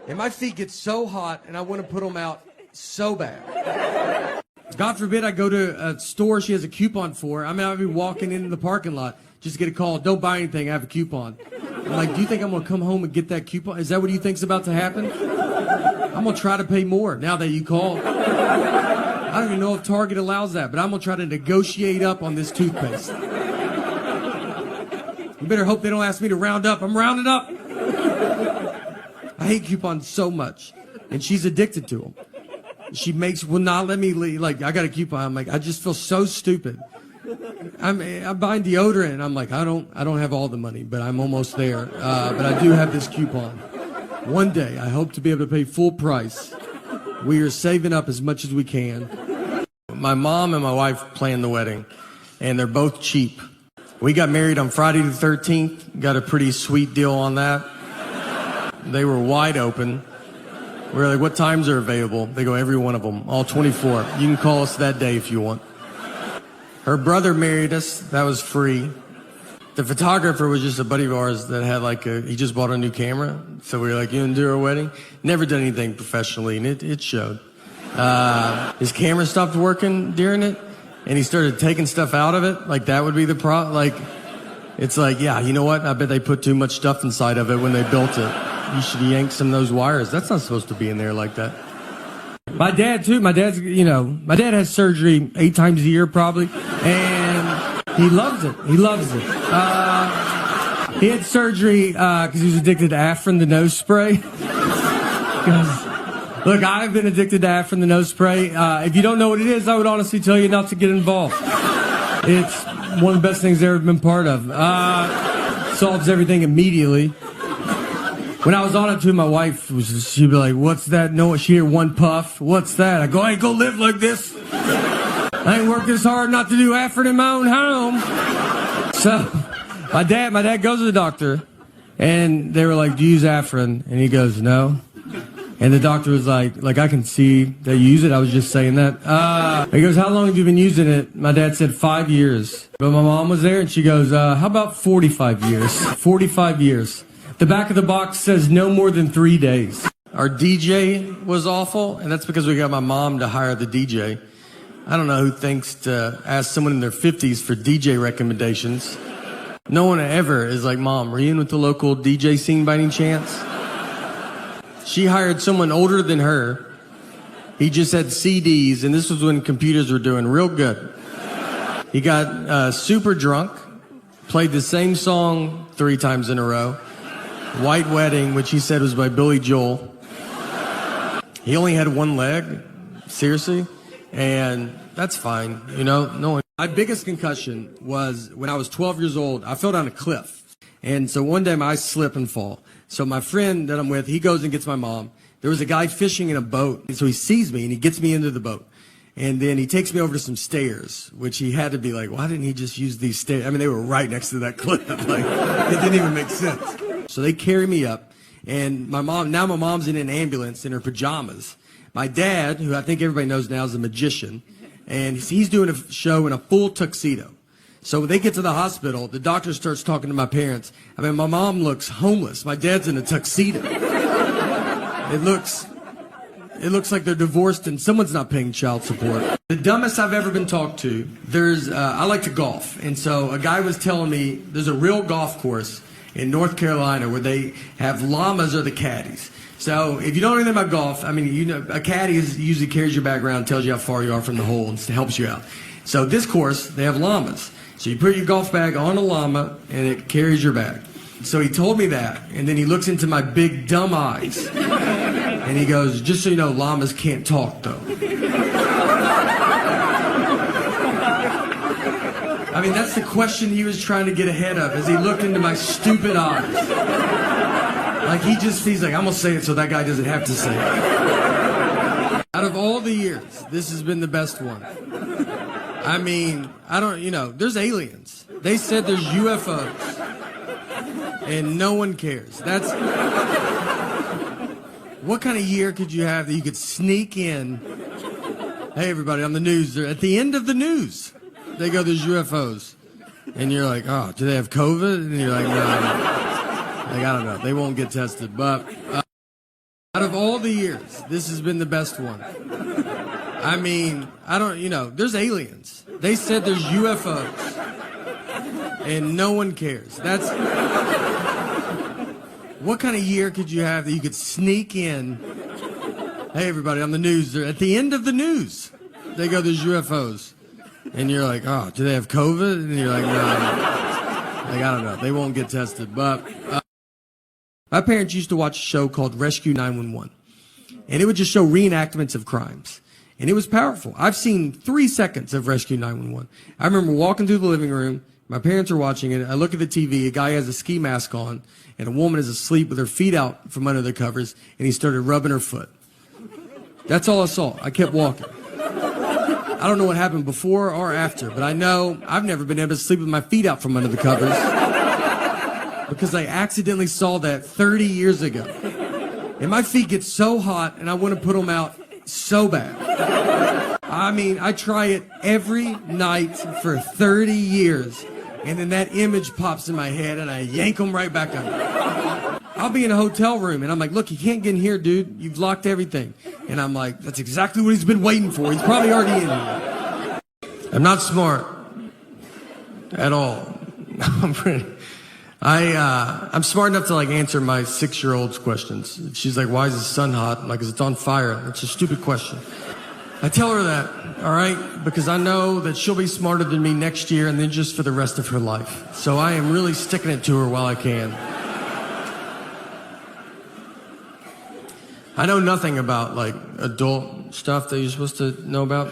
And my feet get so hot, and I want to put them out so bad. God forbid I go to a store she has a coupon for. I mean, I'll be walking into the parking lot, just get a call, don't buy anything, I have a coupon. I'm like, do you think I'm going to come home and get that coupon? Is that what you think's about to happen? I'm going to try to pay more now that you called. I don't even know if Target allows that, but I'm going to try to negotiate up on this toothpaste. You better hope they don't ask me to round up. I'm rounding up. I hate coupons so much, and she's addicted to them. She will not let me leave. Like, I got a coupon. I'm like, I just feel so stupid. I'm buying deodorant, and I'm like, I don't have all the money, but I'm almost there. But I do have this coupon. One day, I hope to be able to pay full price. We are saving up as much as we can. My mom and my wife planned the wedding, and they're both cheap. We got married on Friday the 13th, got a pretty sweet deal on that. They were wide open. We were like, what times are available? They go, every one of them, all 24. You can call us that day if you want. Her brother married us. That was free. The photographer was just a buddy of ours that had he just bought a new camera. So we were like, you gonna do our wedding? Never done anything professionally, and it showed. His camera stopped working during it, and he started taking stuff out of it. Like, that would be the problem. Like, it's like, yeah, you know what? I bet they put too much stuff inside of it when they built it. You should yank some of those wires. That's not supposed to be in there like that. My dad, too. My dad has surgery 8 times a year, probably. And he loves it. He loves it. He had surgery because he was addicted to Afrin, the nose spray. Look, I've been addicted to Afrin, the nose spray. If you don't know what it is, I would honestly tell you not to get involved. It's one of the best things I've ever been part of. Solves everything immediately. When I was on it too, my wife she'd be like, what's that? No, she'd hear one puff. What's that? I go, I ain't gonna live like this. I ain't worked this hard not to do Afrin in my own home. So my dad goes to the doctor, and they were like, do you use Afrin? And he goes, no. And the doctor was like, I can see that you use it. I was just saying that. He goes, how long have you been using it? My dad said 5 years. But my mom was there, and she goes, how about 45 years? 45 years. The back of the box says no more than 3 days. Our DJ was awful, and that's because we got my mom to hire the DJ. I don't know who thinks to ask someone in their 50s for DJ recommendations. No one ever is like, Mom, were you in with the local DJ scene by any chance? She hired someone older than her. He just had CDs, and this was when computers were doing real good. He got super drunk, played the same song 3 times in a row. White Wedding, which he said was by Billy Joel. He only had one leg. seriously, and that's fine, you know. No one. My biggest concussion was when I was 12 years old. I fell down a cliff, and so one day I slip and fall. So my friend that I'm with, he goes and gets my mom. There was a guy fishing in a boat, and so he sees me and he gets me into the boat. And then he takes me over to some stairs, which he had to be like, why didn't he just use these stairs? I mean, they were right next to that cliff. Like, it didn't even make sense. So they carry me up, and my mom's in an ambulance in her pajamas. My dad, who I think everybody knows now is a magician, and he's doing a show in a full tuxedo. So when they get to the hospital, the doctor starts talking to my parents. I mean, my mom looks homeless. My dad's in a tuxedo. It looks like they're divorced and someone's not paying child support. The dumbest I've ever been talked to, I like to golf. And so a guy was telling me there's a real golf course in North Carolina where they have llamas or the caddies. So if you don't know anything about golf, I mean, you know, a caddy usually carries your bag around, tells you how far you are from the hole and helps you out. So this course, they have llamas. So you put your golf bag on a llama and it carries your bag. So he told me that, and then he looks into my big dumb eyes. And he goes, just so you know, llamas can't talk, though. I mean, that's the question he was trying to get ahead of as he looked into my stupid eyes. Like, he's like, I'm going to say it so that guy doesn't have to say it. Out of all the years, this has been the best one. I mean, there's aliens. They said there's UFOs. And no one cares. What kind of year could you have that you could sneak in? Hey, everybody, on the news. At the end of the news, they go, there's UFOs. And you're like, oh, do they have COVID? And you're like, no. Like, I don't know. They won't get tested. But out of all the years, this has been the best one. I mean, there's aliens. They said there's UFOs. And no one cares. What kind of year could you have that you could sneak in? Hey, everybody, on the news. At the end of the news, they go, there's UFOs. And you're like, oh, do they have COVID? And you're like, no. Like, I don't know. They won't get tested. But my parents used to watch a show called Rescue 911. And it would just show reenactments of crimes. And it was powerful. I've seen 3 seconds of Rescue 911. I remember walking through the living room. My parents are watching it. I look at the TV. A guy has a ski mask on, and a woman is asleep with her feet out from under the covers, and he started rubbing her foot. That's all I saw. I kept walking. I don't know what happened before or after, but I know I've never been able to sleep with my feet out from under the covers because I accidentally saw that 30 years ago. And my feet get so hot, and I want to put them out so bad. I mean, I try it every night for 30 years. And then that image pops in my head, and I yank them right back under. I'll be in a hotel room, and I'm like, look, you can't get in here, dude. You've locked everything. And I'm like, that's exactly what he's been waiting for. He's probably already in here. I'm not smart at all. I'm smart enough to, like, answer my 6-year-old's questions. She's like, why is the sun hot? I'm like, 'cause it's on fire. It's a stupid question. I tell her that, all right, because I know that she'll be smarter than me next year and then just for the rest of her life. So I am really sticking it to her while I can. I know nothing about, like, adult stuff that you're supposed to know about.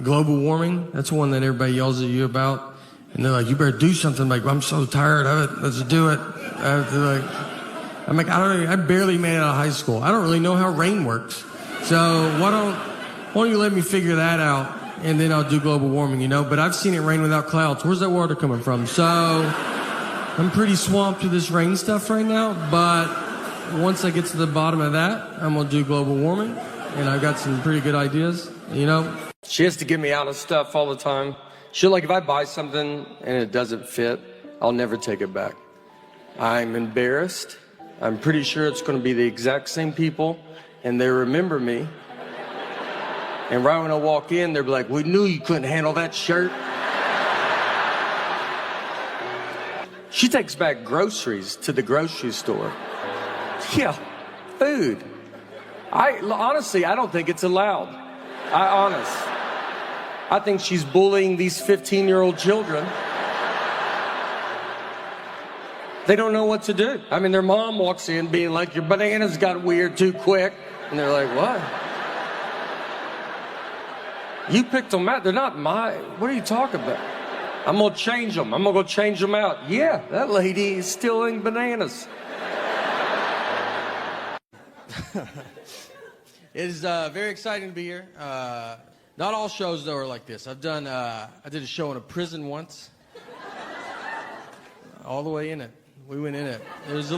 Global warming, that's one that everybody yells at you about. And they're like, you better do something. I'm like, I'm so tired of it. Let's do it. I'm like, I barely made it out of high school. I don't really know how rain works. So why don't you let me figure that out, and then I'll do global warming, you know? But I've seen it rain without clouds. Where's that water coming from? So I'm pretty swamped with this rain stuff right now, but once I get to the bottom of that, I'm going to do global warming, and I've got some pretty good ideas, you know? She has to get me out of stuff all the time. She'll, like, if I buy something and it doesn't fit, I'll never take it back. I'm embarrassed. I'm pretty sure it's going to be the exact same people, and they remember me. And right when I walk in, they'll be like, we knew you couldn't handle that shirt. She takes back groceries to the grocery store. Yeah, food. Honestly, I don't think it's allowed. I think she's bullying these 15-year-old children. They don't know what to do. I mean, their mom walks in being like, your bananas got weird too quick. And they're like, what? You picked them out. They're not my. What are you talking about? I'm going to change them. I'm going to go change them out. Yeah, that lady is stealing bananas. It is very exciting to be here. Not all shows, though, are like this. I did a show in a prison once. All the way in it. We went in it. There's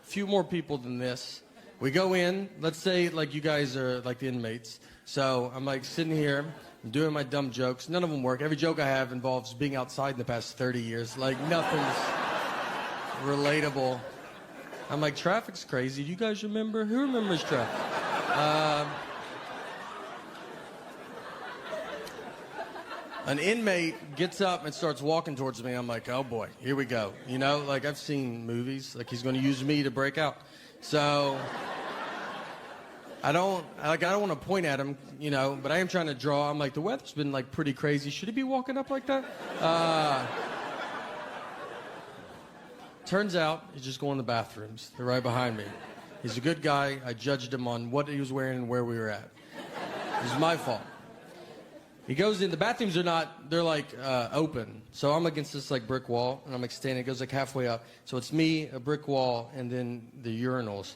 few more people than this. We go in, let's say like you guys are like the inmates. So I'm like sitting here, I'm doing my dumb jokes. None of them work. Every joke I have involves being outside in the past 30 years. Like nothing's relatable. I'm like, traffic's crazy. Do you guys remember? Who remembers traffic? An inmate gets up and starts walking towards me. I'm like, oh boy, here we go. You know, like I've seen movies, like he's going to use me to break out. So I don't want to point at him, you know, but I am trying to draw. I'm like, the weather's been like pretty crazy. Should he be walking up like that? Turns out he's just going to the bathrooms. They're right behind me. He's a good guy. I judged him on what he was wearing and where we were at. It was my fault. He goes in, the bathrooms are not, they're like open. So I'm against this like brick wall, and I'm like standing, it goes like halfway up. So it's me, a brick wall, and then the urinals.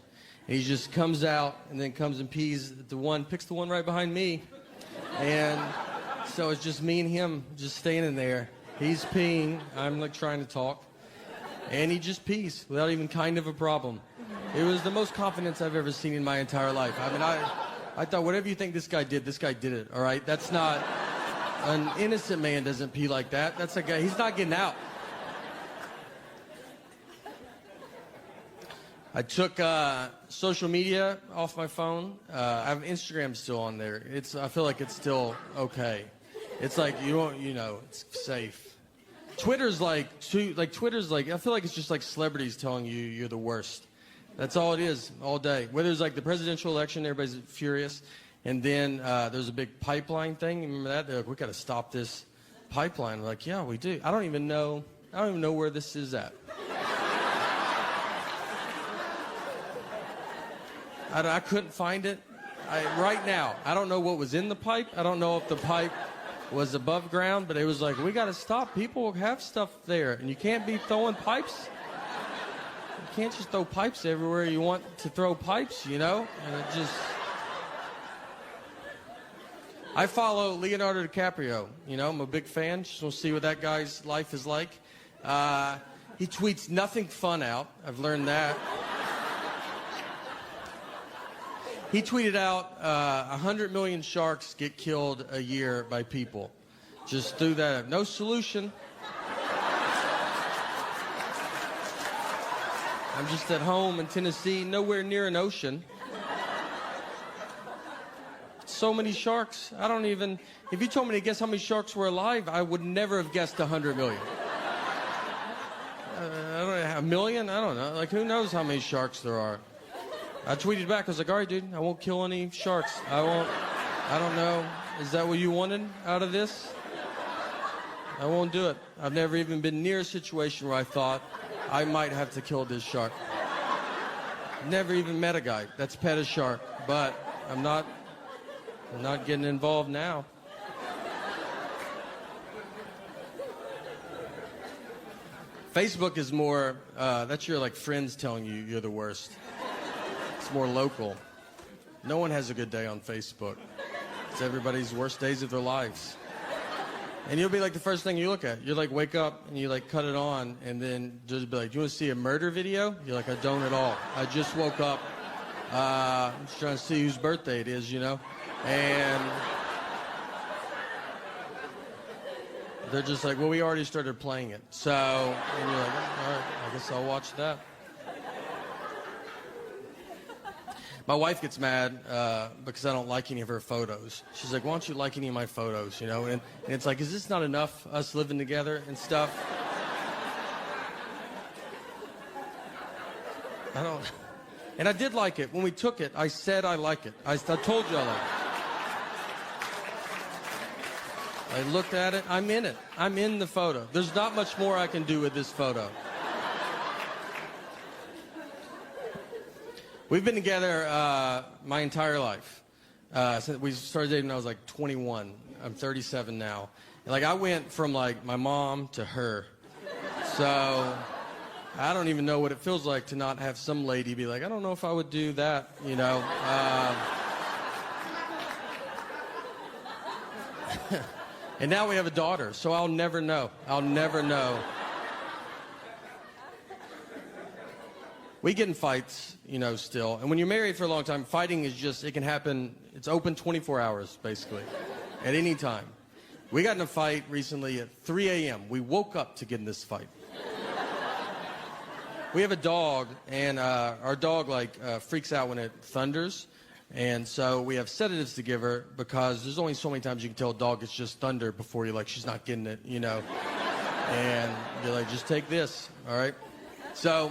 And he just comes out and then comes and pees picks the one right behind me. And so it's just me and him just standing there. He's peeing, I'm like trying to talk. And he just pees without even kind of a problem. It was the most confidence I've ever seen in my entire life. I mean, I thought, whatever you think this guy did it, all right? That's not, an innocent man doesn't pee like that. That's a guy, he's not getting out. I took social media off my phone. I have Instagram still on there. I feel like it's still okay. It's like, it's safe. Twitter's like, I feel like it's just like celebrities telling you you're the worst. That's all it is, all day. Whether it's like the presidential election, everybody's furious. And then there's a big pipeline thing. Remember that? They're like, we got to stop this pipeline. We're like, yeah, we do. I don't even know where this is at. I couldn't find it. Right now, I don't know what was in the pipe. I don't know if the pipe was above ground, but it was like, we got to stop. People have stuff there, and you can't be throwing pipes. You can't just throw pipes everywhere you want to throw pipes, you know? And it just... I follow Leonardo DiCaprio. You know, I'm a big fan. Just want to see what that guy's life is like. He tweets nothing fun out. I've learned that. He tweeted out 100 million sharks get killed a year by people. Just threw that up. No solution. I'm just at home in Tennessee, nowhere near an ocean. So many sharks. If you told me to guess how many sharks were alive, I would never have guessed 100 million. I don't know, a million? I don't know. Like, who knows how many sharks there are? I tweeted back, I was like, all right, dude, I won't kill any sharks. I don't know. Is that what you wanted out of this? I won't do it. I've never even been near a situation where I thought I might have to kill this shark. Never even met a guy that's pet a shark, but I'm not getting involved now. Facebook is more, that's your like friends telling you you're the worst. It's more local. No one has a good day on Facebook. It's everybody's worst days of their lives. And you'll be like the first thing you look at. You like wake up and you like cut it on and then just be like, do you want to see a murder video? You're like, I don't at all. I just woke up. I'm just trying to see whose birthday it is, you know? And they're just like, well, we already started playing it. So, and you're like, all right, I guess I'll watch that. My wife gets mad because I don't like any of her photos. She's like, why don't you like any of my photos, you know? And it's like, is this not enough, us living together and stuff? I don't... And I did like it. When we took it, I said I like it. I told you I like it. I looked at it. I'm in it. I'm in the photo. There's not much more I can do with this photo. We've been together my entire life. Since we started dating when I was like 21. I'm 37 now. And like I went from like my mom to her. So I don't even know what it feels like to not have some lady be like, I don't know if I would do that, you know. And now we have a daughter, so I'll never know. I'll never know. We get in fights, you know, still. And when you're married for a long time, fighting is just, it can happen, it's open 24 hours, basically, at any time. We got in a fight recently at 3 a.m. We woke up to get in this fight. We have a dog, and our dog, freaks out when it thunders. And so we have sedatives to give her because there's only so many times you can tell a dog it's just thunder before you're like, she's not getting it, you know. And you're like, just take this, all right? So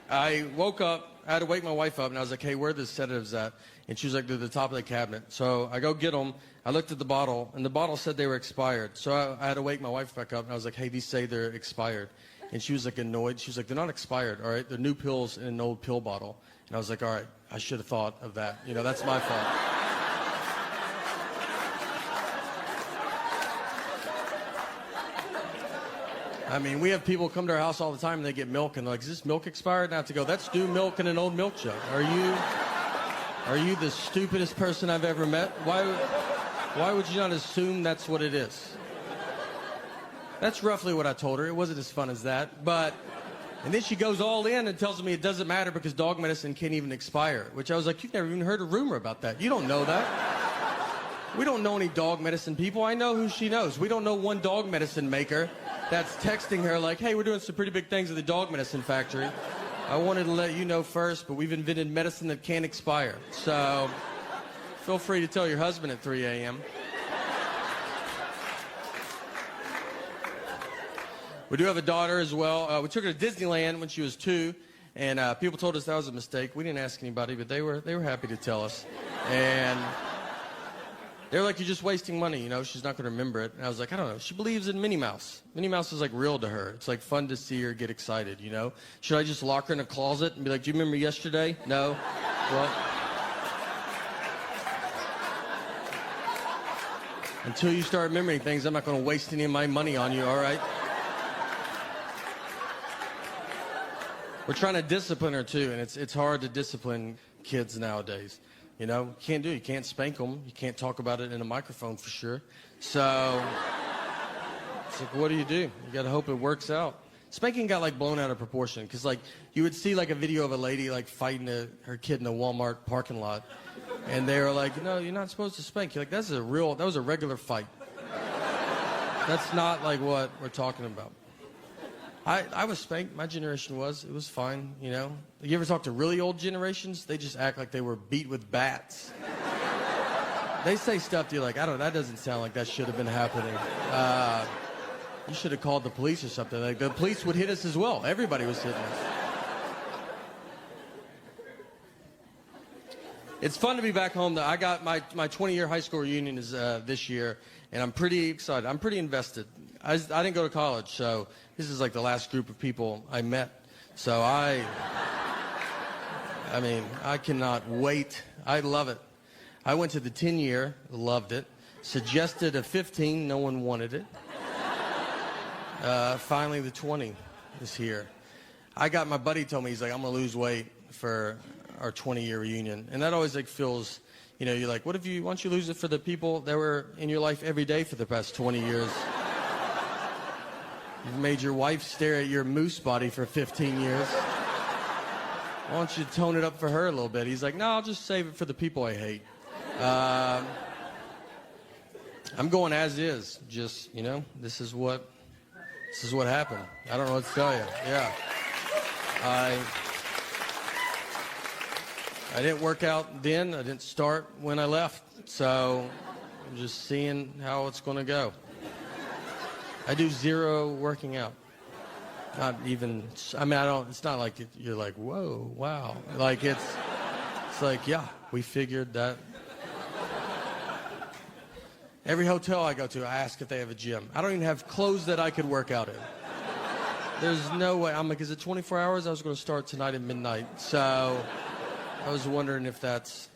I woke up, I had to wake my wife up, and I was like, hey, where are the sedatives at? And she was like, they're at the top of the cabinet. So I go get them. I looked at the bottle, and the bottle said they were expired. So I had to wake my wife back up, and I was like, hey, these say they're expired. And she was like annoyed. She was like, they're not expired, all right? They're new pills in an old pill bottle. And I was like, all right, I should have thought of that. You know, that's my fault. I mean, we have people come to our house all the time and they get milk and they're like, is this milk expired? And I have to go, that's new milk in an old milk jug. Are you the stupidest person I've ever met? Why would you not assume that's what it is? That's roughly what I told her. It wasn't as fun as that, and then she goes all in and tells me it doesn't matter because dog medicine can't even expire, which I was like, you've never even heard a rumor about that. You don't know that. We don't know any dog medicine people. I know who she knows. We don't know one dog medicine maker that's texting her like, hey, we're doing some pretty big things at the dog medicine factory. I wanted to let you know first, but we've invented medicine that can't expire. So feel free to tell your husband at 3 a.m. We do have a daughter as well. We took her to Disneyland when she was 2, and people told us that was a mistake. We didn't ask anybody, but they were happy to tell us. And they were like, you're just wasting money, you know, she's not going to remember it. And I was like, I don't know. She believes in Minnie Mouse. Minnie Mouse is like real to her. It's like fun to see her get excited, you know. Should I just lock her in a closet and be like, do you remember yesterday? No? Well, until you start remembering things, I'm not going to waste any of my money on you, all right? We're trying to discipline her too, and it's hard to discipline kids nowadays. You know, you can't spank them. You can't talk about it in a microphone for sure. So it's like, what do? You got to hope it works out. Spanking got like blown out of proportion because like you would see like a video of a lady like fighting her kid in a Walmart parking lot, and they were like, no, you're not supposed to spank. You're like, that was a regular fight. That's not like what we're talking about. I was spanked. My generation it was fine, you know. You ever talk to really old generations? They just act like they were beat with bats. They say stuff to you like, I don't know, that doesn't sound like that should have been happening. You should have called the police or something. Like the police would hit us as well. Everybody was hitting us. It's fun to be back home, though. I got my 20-year high school reunion is this year, and I'm pretty excited. I'm pretty invested. I didn't go to college, so this is like the last group of people I met. So I cannot wait. I love it. I went to the 10-year, loved it. Suggested a 15, no one wanted it. Finally, the 20 is here. My buddy told me, he's like, I'm going to lose weight for our 20-year reunion. And that always like feels, you know, you're like, why don't you lose it for the people that were in your life every day for the past 20 years? You've made your wife stare at your moose body for 15 years. Why don't you tone it up for her a little bit? He's like, no, I'll just save it for the people I hate. I'm going as is. Just, you know, this is what happened. I don't know what to tell you. Yeah. I didn't work out then. I didn't start when I left. So I'm just seeing how it's going to go. I do zero working out. Not even, I mean, it's not like you're like, whoa, wow. Like it's like, yeah, we figured that. Every hotel I go to, I ask if they have a gym. I don't even have clothes that I could work out in. There's no way. I'm like, is it 24 hours? I was going to start tonight at midnight. So I was wondering if that's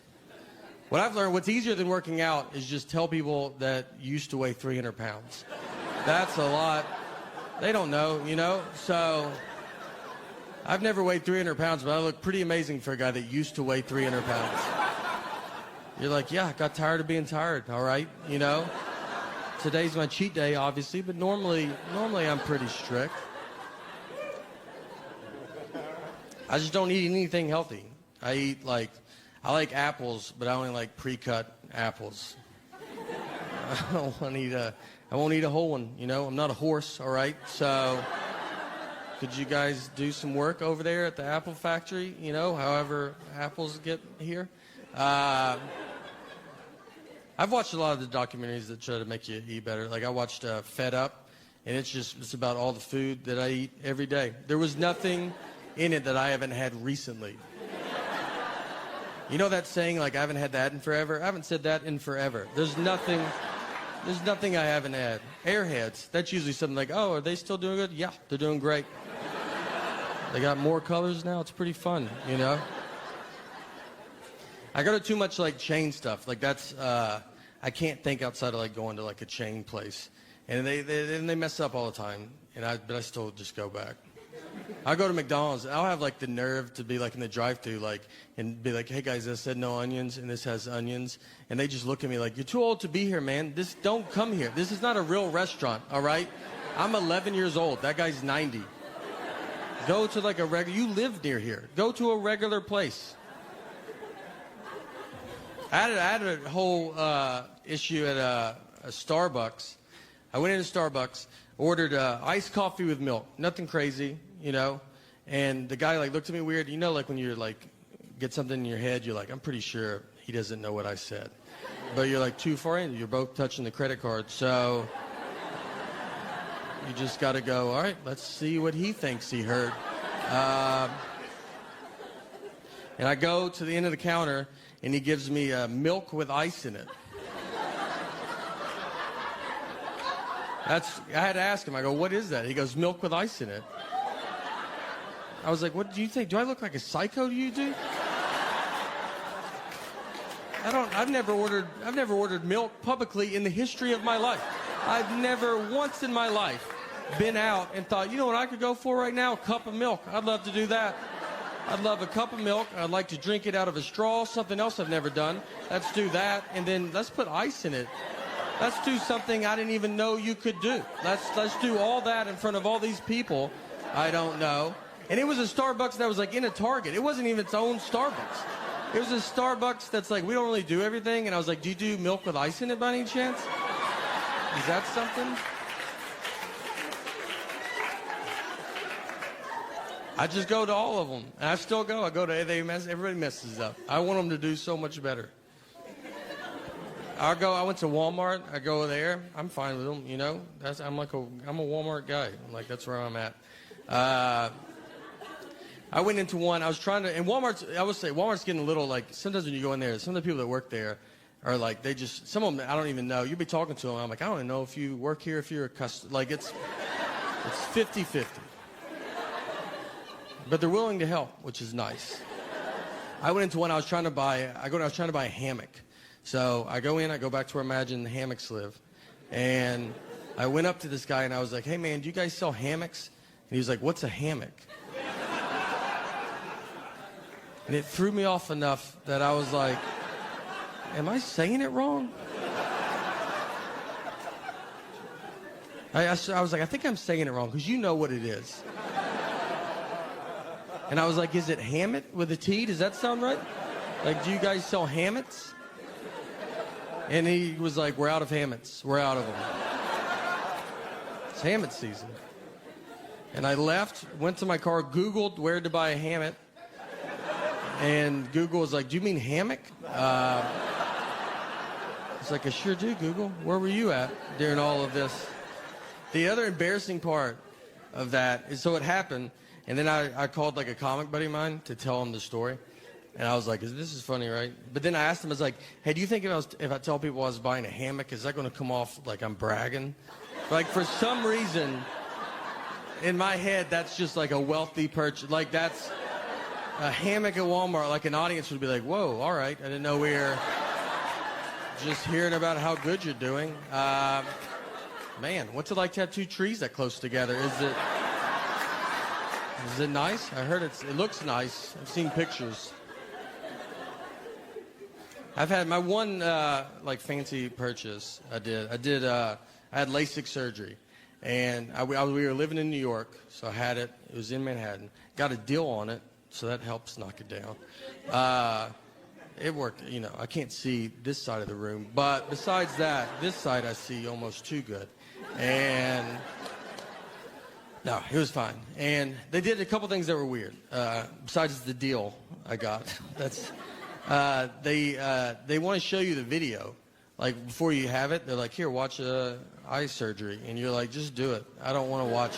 What I've learned, what's easier than working out is just tell people that you used to weigh 300 pounds. That's a lot. They don't know, you know? So I've never weighed 300 pounds, but I look pretty amazing for a guy that used to weigh 300 pounds. You're like, yeah, I got tired of being tired, all right? You know? Today's my cheat day, obviously, but normally I'm pretty strict. I just don't eat anything healthy. I like apples, but I only like pre-cut apples. I won't eat a whole one, you know? I'm not a horse, all right? So could you guys do some work over there at the apple factory, you know, however apples get here? I've watched a lot of the documentaries that try to make you eat better. Like I watched Fed Up, and it's about all the food that I eat every day. There was nothing in it that I haven't had recently. You know that saying, like, I haven't had that in forever? I haven't said that in forever. There's nothing I haven't had. Airheads, that's usually something like, oh, are they still doing good? Yeah, they're doing great. They got more colors now. It's pretty fun, you know? I go to too much, like, chain stuff. Like, that's, I can't think outside of, like, going to, like, a chain place. And they mess up all the time. But I still just go back. I'll go to McDonald's. I'll have, like, the nerve to be, like, in the drive-thru, like, and be like, hey, guys, this said no onions, and this has onions. And they just look at me like, you're too old to be here, man. Don't come here. This is not a real restaurant, all right? I'm 11 years old. That guy's 90. Go to, like, you live near here. Go to a regular place. I had a whole issue at a Starbucks. I went into Starbucks, ordered iced coffee with milk. Nothing crazy, you know. And the guy, like, looked at me weird. You know, like, when you're, like, get something in your head, you're like, I'm pretty sure he doesn't know what I said. But you're, like, too far in. You're both touching the credit card. So you just got to go, all right, let's see what he thinks he heard. And I go to the end of the counter, and he gives me milk with ice in it. I had to ask him. I go, what is that? He goes, milk with ice in it. I was like, what do you think? Do I look like a psycho to you, dude? I've never ordered milk publicly in the history of my life. I've never once in my life been out and thought, you know what I could go for right now? A cup of milk. I'd love to do that. I'd love a cup of milk. I'd like to drink it out of a straw. Something else I've never done. Let's do that. And then let's put ice in it. Let's do something I didn't even know you could do. Let's do all that in front of all these people I don't know. And it was a Starbucks that was like in a Target. It wasn't even its own Starbucks. It was a Starbucks that's like, we don't really do everything. And I was like, do you do milk with ice in it by any chance? Is that something? I just go to all of them. And I still go. I go to everybody messes up. I want them to do so much better. I went to Walmart. I go there. I'm fine with them, you know. I'm a Walmart guy. Like, that's where I'm at. I went into one. I was trying to, and Walmart's getting a little, like, sometimes when you go in there, some of the people that work there are like, some of them, I don't even know. You'll be talking to them. I'm like, I don't even know if you work here, if you're a customer. Like, it's 50-50. But they're willing to help, which is nice. I went into one. I was trying to buy a hammock. So I go in. I go back to where I imagine the hammocks live, and I went up to this guy and I was like, "Hey man, do you guys sell hammocks?" And he was like, "What's a hammock?" And it threw me off enough that I was like, "Am I saying it wrong?" I was like, "I think I'm saying it wrong because you know what it is." And I was like, is it Hammett with a T? Does that sound right? Like, do you guys sell hammocks? And he was like, we're out of hammocks. We're out of them. It's hammock season. And I left, went to my car, Googled where to buy a hammock. And Google was like, do you mean hammock? It's like, I sure do, Google. Where were you at during all of this? The other embarrassing part of that is, so it happened, and then I called like a comic buddy of mine to tell him the story. And I was like, this is funny, right? But then I asked him, I was like, hey, do you think if I tell people I was buying a hammock, is that going to come off like I'm bragging? Like, for some reason, in my head, that's just like a wealthy purchase. Like, that's a hammock at Walmart. Like, an audience would be like, whoa, all right. I didn't know we were Just hearing about how good you're doing. Man, what's it like to have two trees that close together? Is it nice? I heard it looks nice. I've seen pictures. I've had my one like fancy purchase. I had LASIK surgery, and we were living in New York, so I had it. It was in Manhattan. Got a deal on it, so that helps knock it down. It worked. You know, I can't see this side of the room, but besides that, this side I see almost too good. And no, it was fine. And they did a couple things that were weird. Besides the deal I got, that's. They want to show you the video, like before you have it. They're like, here, watch eye surgery, and you're like, just do it. I don't want to watch.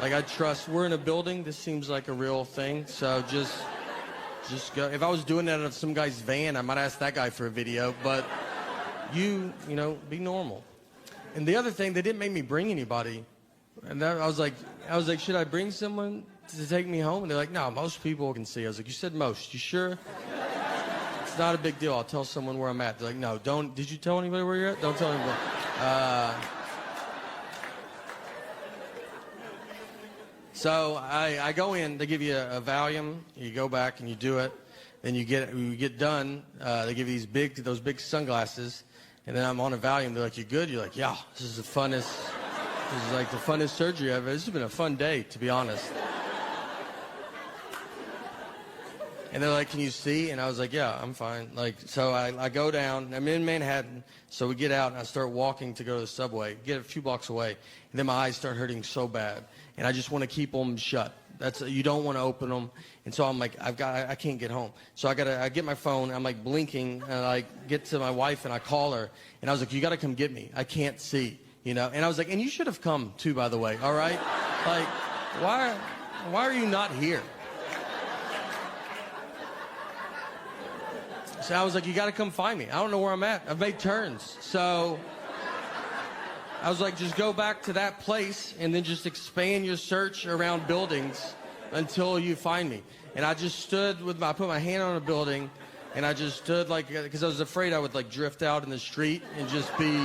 Like, I trust. We're in a building. This seems like a real thing, so just go. If I was doing that out of some guy's van, I might ask that guy for a video. But you know, be normal. And the other thing, they didn't make me bring anybody, and I was like, should I bring someone to take me home? And they're like, no, most people can see. I was like, you said most. You sure? It's not a big deal. I'll tell someone where I'm at. They're like, no, don't. Did you tell anybody where you're at? Don't tell anybody. So I go in. They give you a Valium. You go back and you do it. Then you get done. They give you those big sunglasses. And then I'm on a Valium. They're like, you good? You're like, yeah. This is the funnest. This is like the funnest surgery ever. This has been a fun day, to be honest. And they're like, can you see? And I was like, yeah, I'm fine. Like, so I go down. I'm in Manhattan. So we get out, and I start walking to go to the subway, get a few blocks away. And then my eyes start hurting so bad. And I just want to keep them shut. You don't want to open them. And so I'm like, I can't get home. So I get my phone. I'm like blinking. And I get to my wife, and I call her. And I was like, you got to come get me. I can't see, you know. And I was like, and you should have come too, by the way, all right? Like, why are you not here? So I was like, you got to come find me. I don't know where I'm at. I've made turns. So I was like, just go back to that place and then just expand your search around buildings until you find me. And I just stood I put my hand on a building, and I just stood like, because I was afraid I would like drift out in the street and just be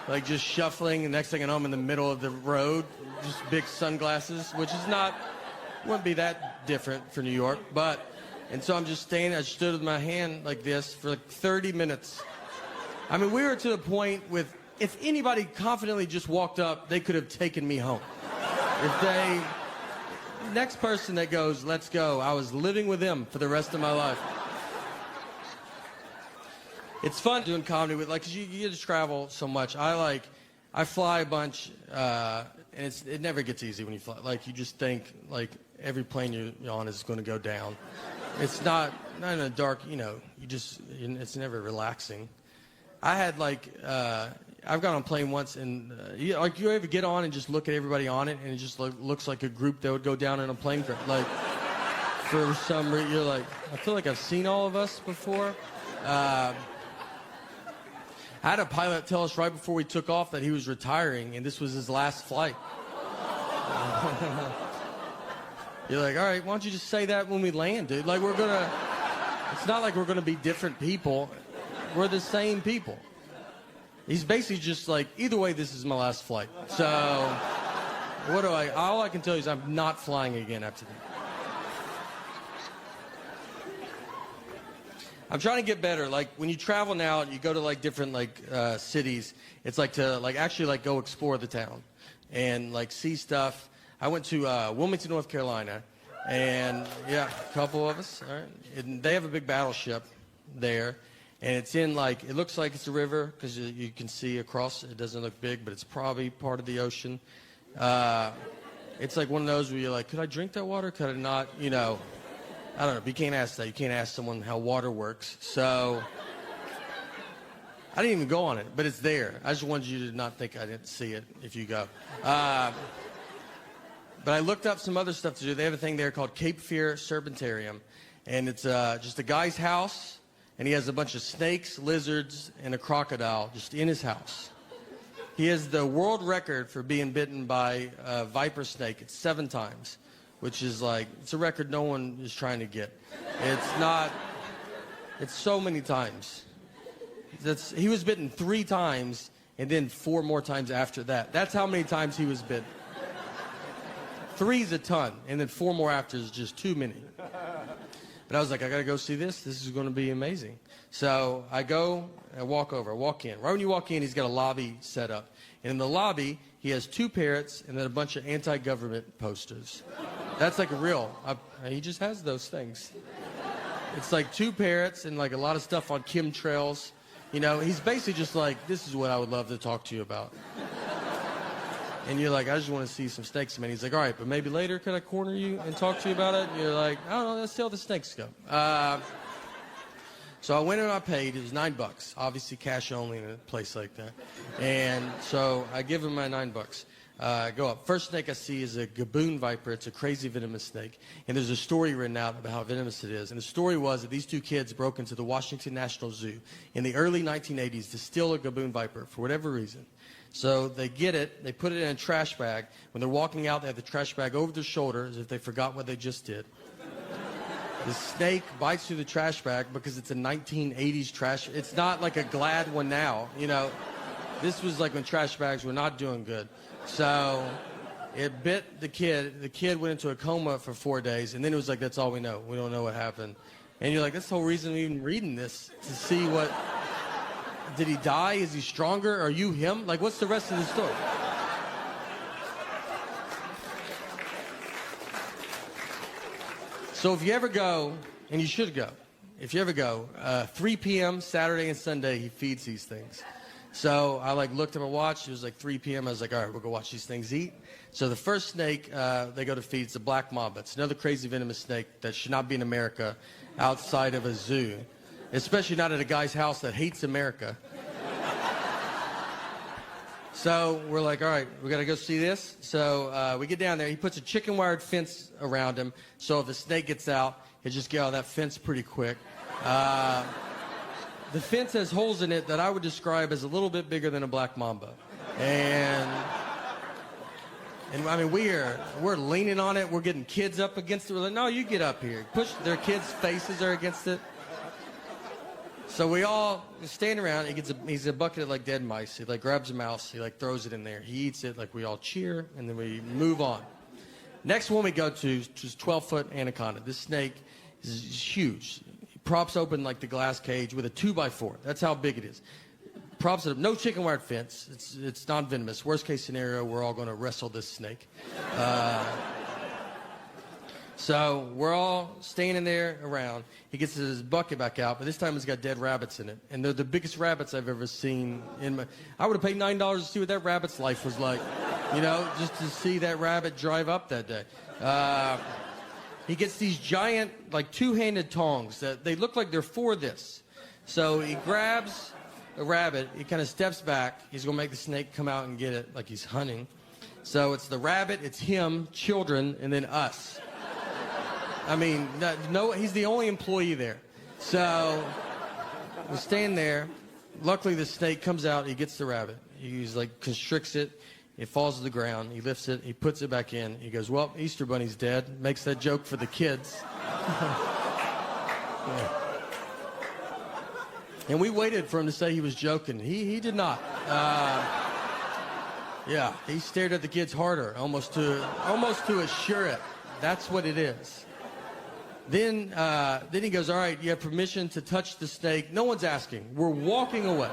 like just shuffling. And next thing I know, I'm in the middle of the road, just big sunglasses, which wouldn't be that different for New York, but. And so I'm just standing, I stood with my hand like this for like 30 minutes. I mean, we were to the point with, if anybody confidently just walked up, they could have taken me home. Next person that goes, let's go, I was living with them for the rest of my life. It's fun doing comedy with, like, 'cause you get to travel so much. I fly a bunch, and it never gets easy when you fly. Like, you just think, like, every plane you're on is going to go down. It's not in a dark, you know, it's never relaxing. I had I've gone on a plane once, and you ever get on and just look at everybody on it, and it just looks like a group that would go down in a plane crash. Like, for some reason, you're like, I feel like I've seen all of us before. I had a pilot tell us right before we took off that he was retiring, and this was his last flight. You're like, all right, why don't you just say that when we land, dude? Like, it's not like we're gonna be different people. We're the same people. He's basically just like, either way, this is my last flight. So, all I can tell you is I'm not flying again after that. I'm trying to get better. Like, when you travel now, you go to like different cities. It's like to actually go explore the town and like see stuff. I went to Wilmington, North Carolina, and yeah, a couple of us. All right, and they have a big battleship there, and it's in it looks like it's a river because you can see across. It doesn't look big, but it's probably part of the ocean. It's like one of those where you're like, could I drink that water? Could I not? You know, I don't know. But you can't ask that. You can't ask someone how water works. So I didn't even go on it, but it's there. I just wanted you to not think I didn't see it if you go. But I looked up some other stuff to do. They have a thing there called Cape Fear Serpentarium. And it's just a guy's house, and he has a bunch of snakes, lizards, and a crocodile just in his house. He has the world record for being bitten by a viper snake. It's 7 times, which is it's a record no one is trying to get. It's so many times. He was bitten 3 times and then 4 more times after that. That's how many times he was bitten. 3's a ton, and then 4 more after is just too many. But I was like, I gotta go see this. This is gonna be amazing. So I go, I walk in. Right when you walk in, he's got a lobby set up. And in the lobby, he has 2 parrots and then a bunch of anti-government posters. That's like he just has those things. It's like 2 parrots and like a lot of stuff on chemtrails. You know, he's basically just like, this is what I would love to talk to you about. And you're like, I just want to see some snakes, man. He's like, all right, but maybe later could I corner you and talk to you about it? And you're like, I don't know, let's see how the snakes go. So I went and I paid. It was $9. Obviously cash only in a place like that. And so I give him my $9. I go up. First snake I see is a gaboon viper. It's a crazy venomous snake. And there's a story written out about how venomous it is. And the story was that these 2 kids broke into the Washington National Zoo in the early 1980s to steal a gaboon viper for whatever reason. So they get it, they put it in a trash bag. When they're walking out, they have the trash bag over their shoulder as if they forgot what they just did. The snake bites through the trash bag because it's a 1980s trash. It's not like a Glad one now, you know. This was like when trash bags were not doing good. So it bit the kid. The kid went into a coma for 4 days, and then it was like, that's all we know. We don't know what happened. And you're like, that's the whole reason I'm even reading this, to see what... Did he die? Is he stronger? Are you him? Like, what's the rest of the story? So if you ever go, and you should go, if you ever go, 3 p.m. Saturday and Sunday, he feeds these things. So I looked at my watch. It was like 3 p.m. I was like, all right, we'll go watch these things eat. So the first snake they go to feed is the black mamba. It's another crazy venomous snake that should not be in America outside of a zoo. Especially not at a guy's house that hates America. So we're like, all right, we got to go see this. So we get down there. He puts a chicken wired fence around him. So if the snake gets out, he'll just get out of that fence pretty quick. The fence has holes in it that I would describe as a little bit bigger than a black mamba. And I mean, we're leaning on it. We're getting kids up against it. We're like, no, you get up here. Their kids' faces are against it. So we all stand around. He's a bucket of like dead mice. He grabs a mouse. He throws it in there. He eats it. We all cheer, and then we move on. Next one we go to is 12-foot anaconda. This snake is huge. He props open the glass cage with a 2x4. That's how big it is. Props it up. No chicken wired fence. It's non-venomous. Worst case scenario, we're all going to wrestle this snake. So we're all standing there around. He gets his bucket back out, but this time it's got dead rabbits in it. And they're the biggest rabbits I've ever seen I would have paid $9 to see what that rabbit's life was like. You know, just to see that rabbit drive up that day. He gets these giant, 2-handed tongs that they look like they're for this. So he grabs a rabbit. He kind of steps back. He's going to make the snake come out and get it like he's hunting. So it's the rabbit, it's him, children, and then us. I mean, no, he's the only employee there. So we stand there. Luckily, the snake comes out. He gets the rabbit. He's constricts it. It falls to the ground. He lifts it. He puts it back in. He goes, well, Easter Bunny's dead. Makes that joke for the kids. Yeah. And we waited for him to say he was joking. He did not. Yeah, he stared at the kids harder, almost to assure it. That's what it is. Then he goes, all right, you have permission to touch the snake. No one's asking. We're walking away.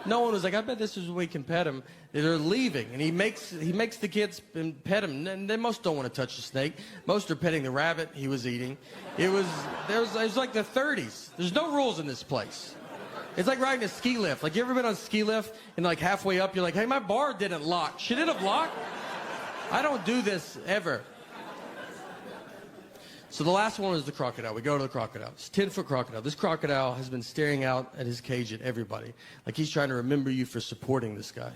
No one was like, I bet this is where we can pet him. They're leaving, and he makes the kids pet him. And they most don't want to touch the snake. Most are petting the rabbit he was eating. It was like the 30s. There's no rules in this place. It's like riding a ski lift. You ever been on a ski lift and halfway up you're like, hey, my bar didn't lock. Should it have locked? I don't do this ever. So the last one is the crocodile. We go to the crocodile. It's a 10-foot crocodile. This crocodile has been staring out at his cage at everybody. He's trying to remember you for supporting this guy.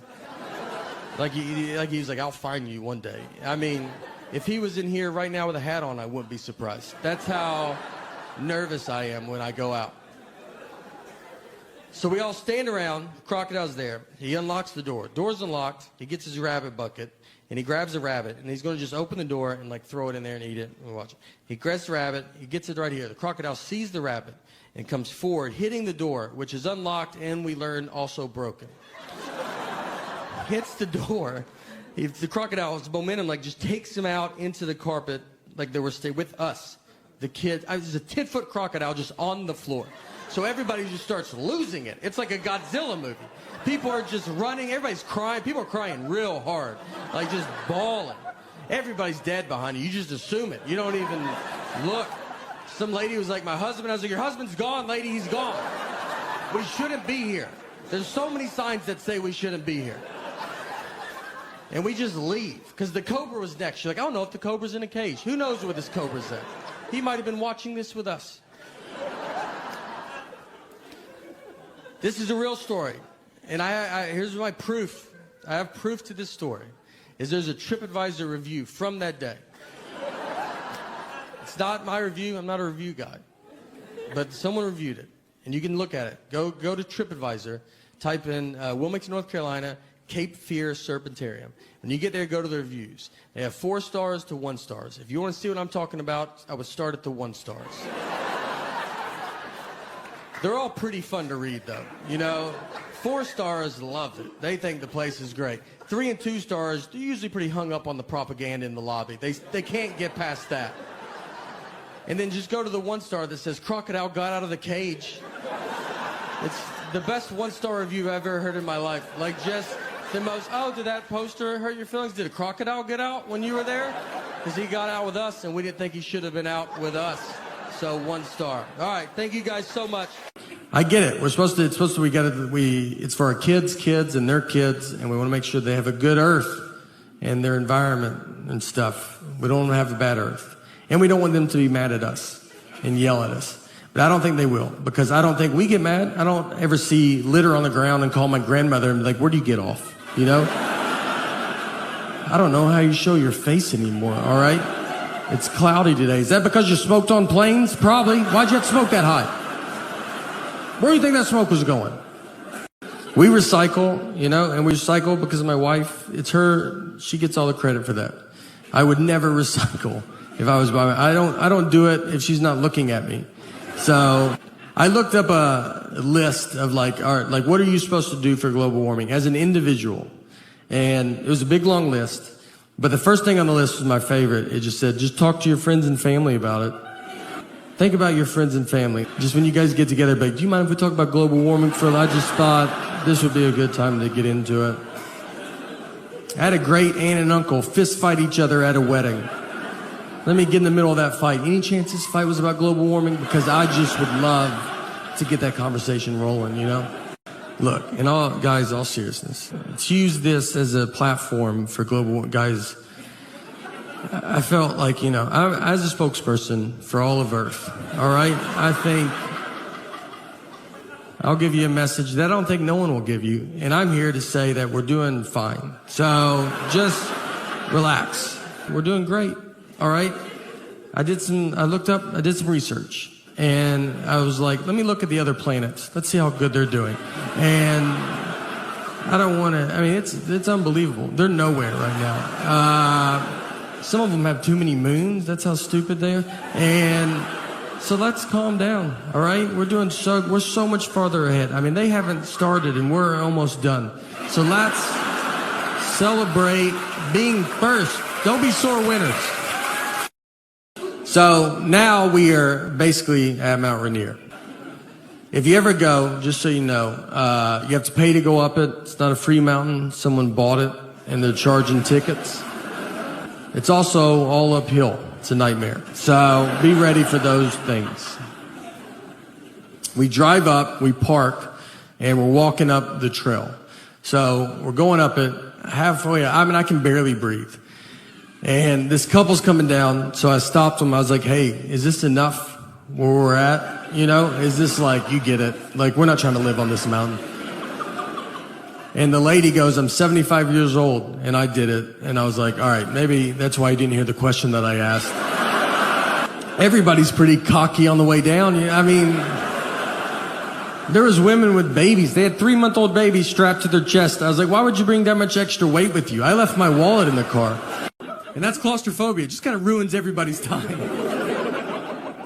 He's like, I'll find you one day. I mean, if he was in here right now with a hat on, I wouldn't be surprised. That's how nervous I am when I go out. So we all stand around. The crocodile's there. He unlocks the door. Door's unlocked. He gets his rabbit bucket. and he grabs a rabbit, and he's going to just open the door and like throw it in there and eat it and watch it. He grabs the rabbit, he gets it right here. The crocodile sees the rabbit and comes forward, hitting the door, which is unlocked and we learn also broken. Hits the door. The crocodile's momentum like just takes him out into the carpet like they were staying with us. The kid, there's a 10-foot crocodile just on the floor. So everybody just starts losing it. It's like a Godzilla movie. People are just running. Everybody's crying. People are crying real hard. Like just bawling. Everybody's dead behind you. You just assume it. You don't even look. Some lady was like, my husband. I was like, your husband's gone, lady. He's gone. We shouldn't be here. There's so many signs that say we shouldn't be here. And we just leave. Because the cobra was next. She's like, I don't know if the cobra's in a cage. Who knows where this cobra's at? He might have been watching this with us. This is a real story. And here's my proof. I have proof to this story. Is there's a TripAdvisor review from that day. It's not my review. I'm not a review guy. But someone reviewed it. And you can look at it. Go to TripAdvisor. Type in Wilmington, North Carolina, Cape Fear Serpentarium. When you get there, go to the reviews. They have 4 stars to 1 stars. If you want to see what I'm talking about, I would start at the 1 stars. They're all pretty fun to read, though. You know, 4 stars love it. They think the place is great. 3 and 2 stars, they're usually pretty hung up on the propaganda in the lobby. They can't get past that. And then just go to the 1 star that says, crocodile got out of the cage. It's the best 1-star review I've ever heard in my life. Like, just the most, oh, did that poster hurt your feelings? Did a crocodile get out when you were there? Because he got out with us, and we didn't think he should have been out with us. So 1 star. All right, thank you guys so much. I get it. It's supposed to, it's for our kids, and their kids, and we want to make sure they have a good earth and their environment and stuff. We don't want to have a bad earth. And we don't want them to be mad at us and yell at us. But I don't think they will, because I don't think we get mad. I don't ever see litter on the ground and call my grandmother and be like, where do you get off? You know? I don't know how you show your face anymore, all right? It's cloudy today. Is that because you smoked on planes? Probably. Why'd you have to smoke that high? Where do you think that smoke was going? We recycle, you know, and we recycle because of my wife. It's her. She gets all the credit for that. I would never recycle if I was by I don't do it if she's not looking at me. So I looked up a list of like, all right, like what are you supposed to do for global warming as an individual? And it was a big long list. But the first thing on the list was my favorite. It just said, just talk to your friends and family about it. Think about your friends and family. Just when you guys get together, but do you mind if we talk about global warming for a little? I just thought this would be a good time to get into it. I had a great aunt and uncle fist fight each other at a wedding. Let me get in the middle of that fight. Any chance this fight was about global warming? Because I just would love to get that conversation rolling, you know? Look, in all seriousness, let's use this as a platform for global, guys. I felt like, you know, as a spokesperson for all of Earth, all right, I think I'll give you a message that I don't think no one will give you. And I'm here to say that we're doing fine. So just relax. We're doing great, all right? I did some research. And I was like, let me look at the other planets. Let's see how good they're doing. And I don't want to, I mean, it's unbelievable. They're nowhere right now. Some of them have too many moons. That's how stupid they are. And so let's calm down, all right? We're so much farther ahead. I mean, they haven't started and we're almost done. So let's celebrate being first. Don't be sore winners. So now we are basically at Mount Rainier. If you ever go, just so you know, you have to pay to go up it. It's not a free mountain. Someone bought it and they're charging tickets. It's also all uphill. It's a nightmare. So be ready for those things. We drive up, we park, and we're walking up the trail. So we're going up it halfway. I mean, I can barely breathe. And this couple's coming down, so I stopped them. I was like, hey, is this enough where we're at? You know, is this like, you get it. Like, we're not trying to live on this mountain. And the lady goes, I'm 75 years old, and I did it. And I was like, all right, maybe that's why you didn't hear the question that I asked. Everybody's pretty cocky on the way down. I mean, There was women with babies. They had 3-month-old babies strapped to their chest. I was like, why would you bring that much extra weight with you? I left my wallet in the car. And that's claustrophobia. It just kind of ruins everybody's time.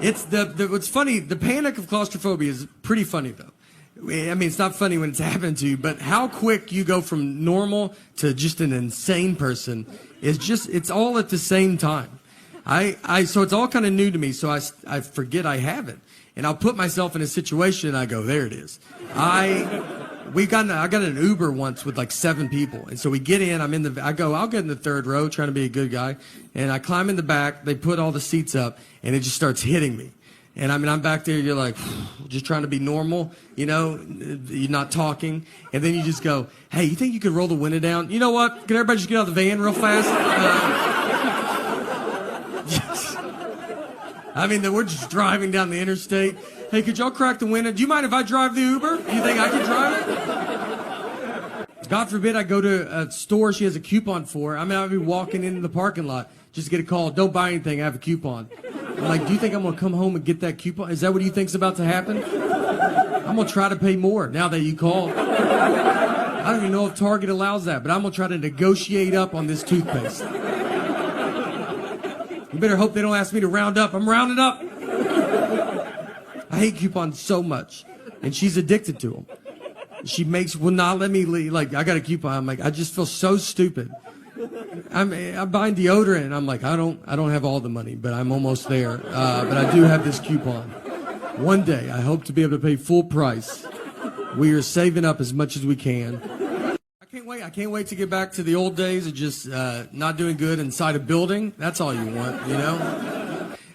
It's what's funny, the panic of claustrophobia is pretty funny though. I mean, it's not funny when it's happening to you, but how quick you go from normal to just an insane person is just, it's all at the same time. So it's all kind of new to me, so I forget I have it. And I'll put myself in a situation and I go, there it is. I got an Uber once with like 7 people. And so we get in, I'll get in the 3rd row trying to be a good guy. And I climb in the back, they put all the seats up and it just starts hitting me. And I mean, I'm back there, you're like, just trying to be normal, you know, you're not talking. And then you just go, hey, you think you could roll the window down? You know what? Can everybody just get out of the van real fast? I mean, we're just driving down the interstate. Hey, could y'all crack the window? Do you mind if I drive the Uber? You think I can drive it? God forbid I go to a store she has a coupon for. I mean, I'll be walking into the parking lot, just get a call. Don't buy anything, I have a coupon. I'm like, do you think I'm going to come home and get that coupon? Is that what you think's about to happen? I'm going to try to pay more now that you called. I don't even know if Target allows that, but I'm going to try to negotiate up on this toothpaste. You better hope they don't ask me to round up. I'm rounding up. I hate coupons so much. And she's addicted to them. She will not let me leave. Like, I got a coupon. I'm like, I just feel so stupid. I'm buying deodorant. And I'm like, I don't have all the money, but I'm almost there. But I do have this coupon. One day, I hope to be able to pay full price. We are saving up as much as we can. I can't wait to get back to the old days of just not doing good inside a building. That's all you want, you know?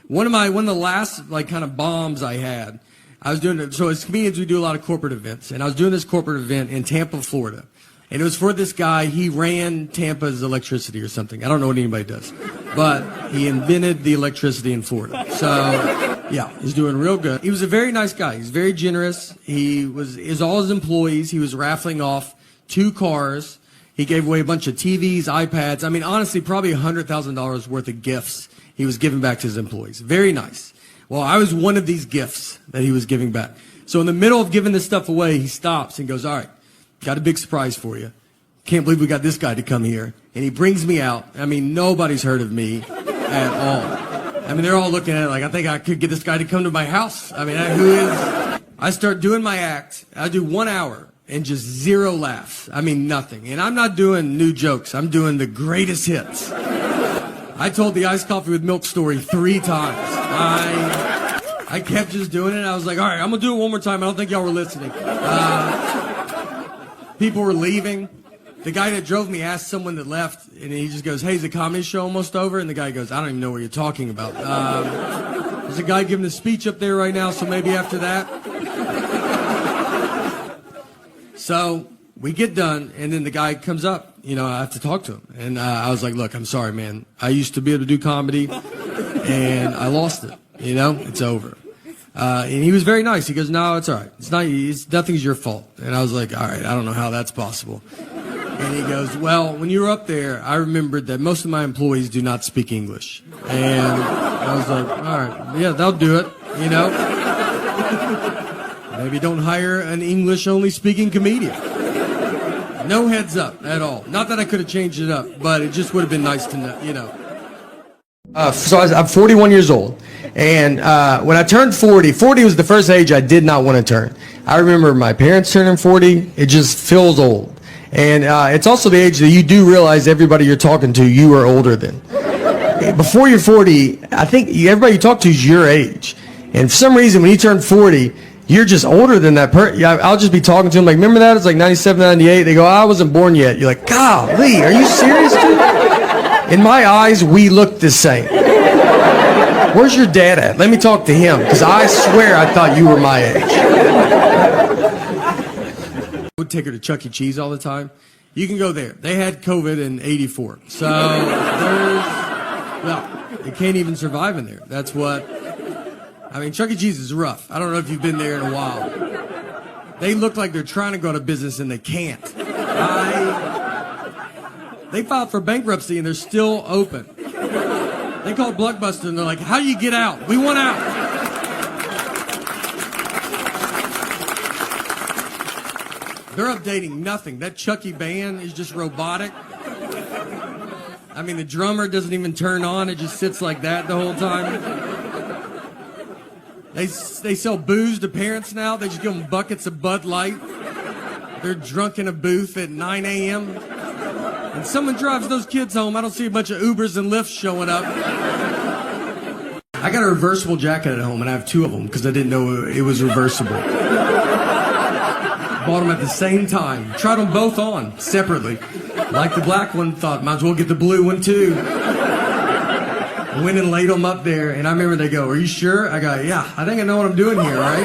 One of the last like kind of bombs I had, I was doing it. So as comedians, we do a lot of corporate events, and I was doing this corporate event in Tampa, Florida, and it was for this guy. He ran Tampa's electricity or something. I don't know what anybody does, but he invented the electricity in Florida. So yeah, he's doing real good. He was a very nice guy. He's very generous. Is all his employees. He was raffling off 2 cars. He gave away a bunch of TVs, iPads. I mean, honestly, probably $100,000 worth of gifts he was giving back to his employees. Very nice. Well, I was one of these gifts that he was giving back. So in the middle of giving this stuff away, he stops and goes, all right, got a big surprise for you. Can't believe we got this guy to come here. And he brings me out. I mean, nobody's heard of me at all. I mean, they're all looking at it like, I think I could get this guy to come to my house. I mean, who is? I start doing my act. I do 1 hour. And just 0 laughs. I mean, nothing. And I'm not doing new jokes. I'm doing the greatest hits. I told the iced coffee with milk story 3 times. I kept just doing it. I was like, all right, I'm going to do it one more time. I don't think y'all were listening. People were leaving. The guy that drove me asked someone that left, and he just goes, hey, is the comedy show almost over? And the guy goes, I don't even know what you're talking about. There's a guy giving a speech up there right now, so maybe after that. So we get done, and then the guy comes up. You know, I have to talk to him. And I was like, look, I'm sorry, man. I used to be able to do comedy, and I lost it. You know, it's over. And he was very nice. He goes, no, it's all right. Nothing's your fault. And I was like, all right, I don't know how that's possible. And he goes, well, when you were up there, I remembered that most of my employees do not speak English. And I was like, all right, yeah, they'll do it, you know. Maybe don't hire an English-only speaking comedian. No heads up at all. Not that I could have changed it up, but it just would have been nice to know, you know. So I'm 41 years old, and when I turned 40 was the first age I did not want to turn. I remember my parents turning 40. It just feels old. And it's also the age that you do realize everybody you're talking to, you are older than. Before you're 40, I think everybody you talk to is your age. And for some reason, when you turn 40, you're just older than that person. I'll just be talking to them like, remember that? It's like 97, 98. They go, I wasn't born yet. You're like, golly, are you serious, dude? In my eyes, we look the same. Where's your dad at? Let me talk to him, because I swear I thought you were my age. I would take her to Chuck E. Cheese all the time. You can go there. They had COVID in 84. So they can't even survive in there. That's what... I mean, Chuck E. Cheese is rough. I don't know if you've been there in a while. They look like they're trying to go out of business and they can't. They filed for bankruptcy and they're still open. They called Blockbuster and they're like, how do you get out? We want out. They're updating nothing. That Chucky band is just robotic. I mean, the drummer doesn't even turn on. It just sits like that the whole time. They sell booze to parents now. They just give them buckets of Bud Light. They're drunk in a booth at 9 a.m. And someone drives those kids home. I don't see a bunch of Ubers and Lyfts showing up. I got a reversible jacket at home, and I have two of them because I didn't know it was reversible. Bought them at the same time. Tried them both on separately. Like the black one, thought might as well get the blue one too. Went and laid them up there, and I remember they go, "Are you sure?" I go, "Yeah, I think I know what I'm doing here, right?"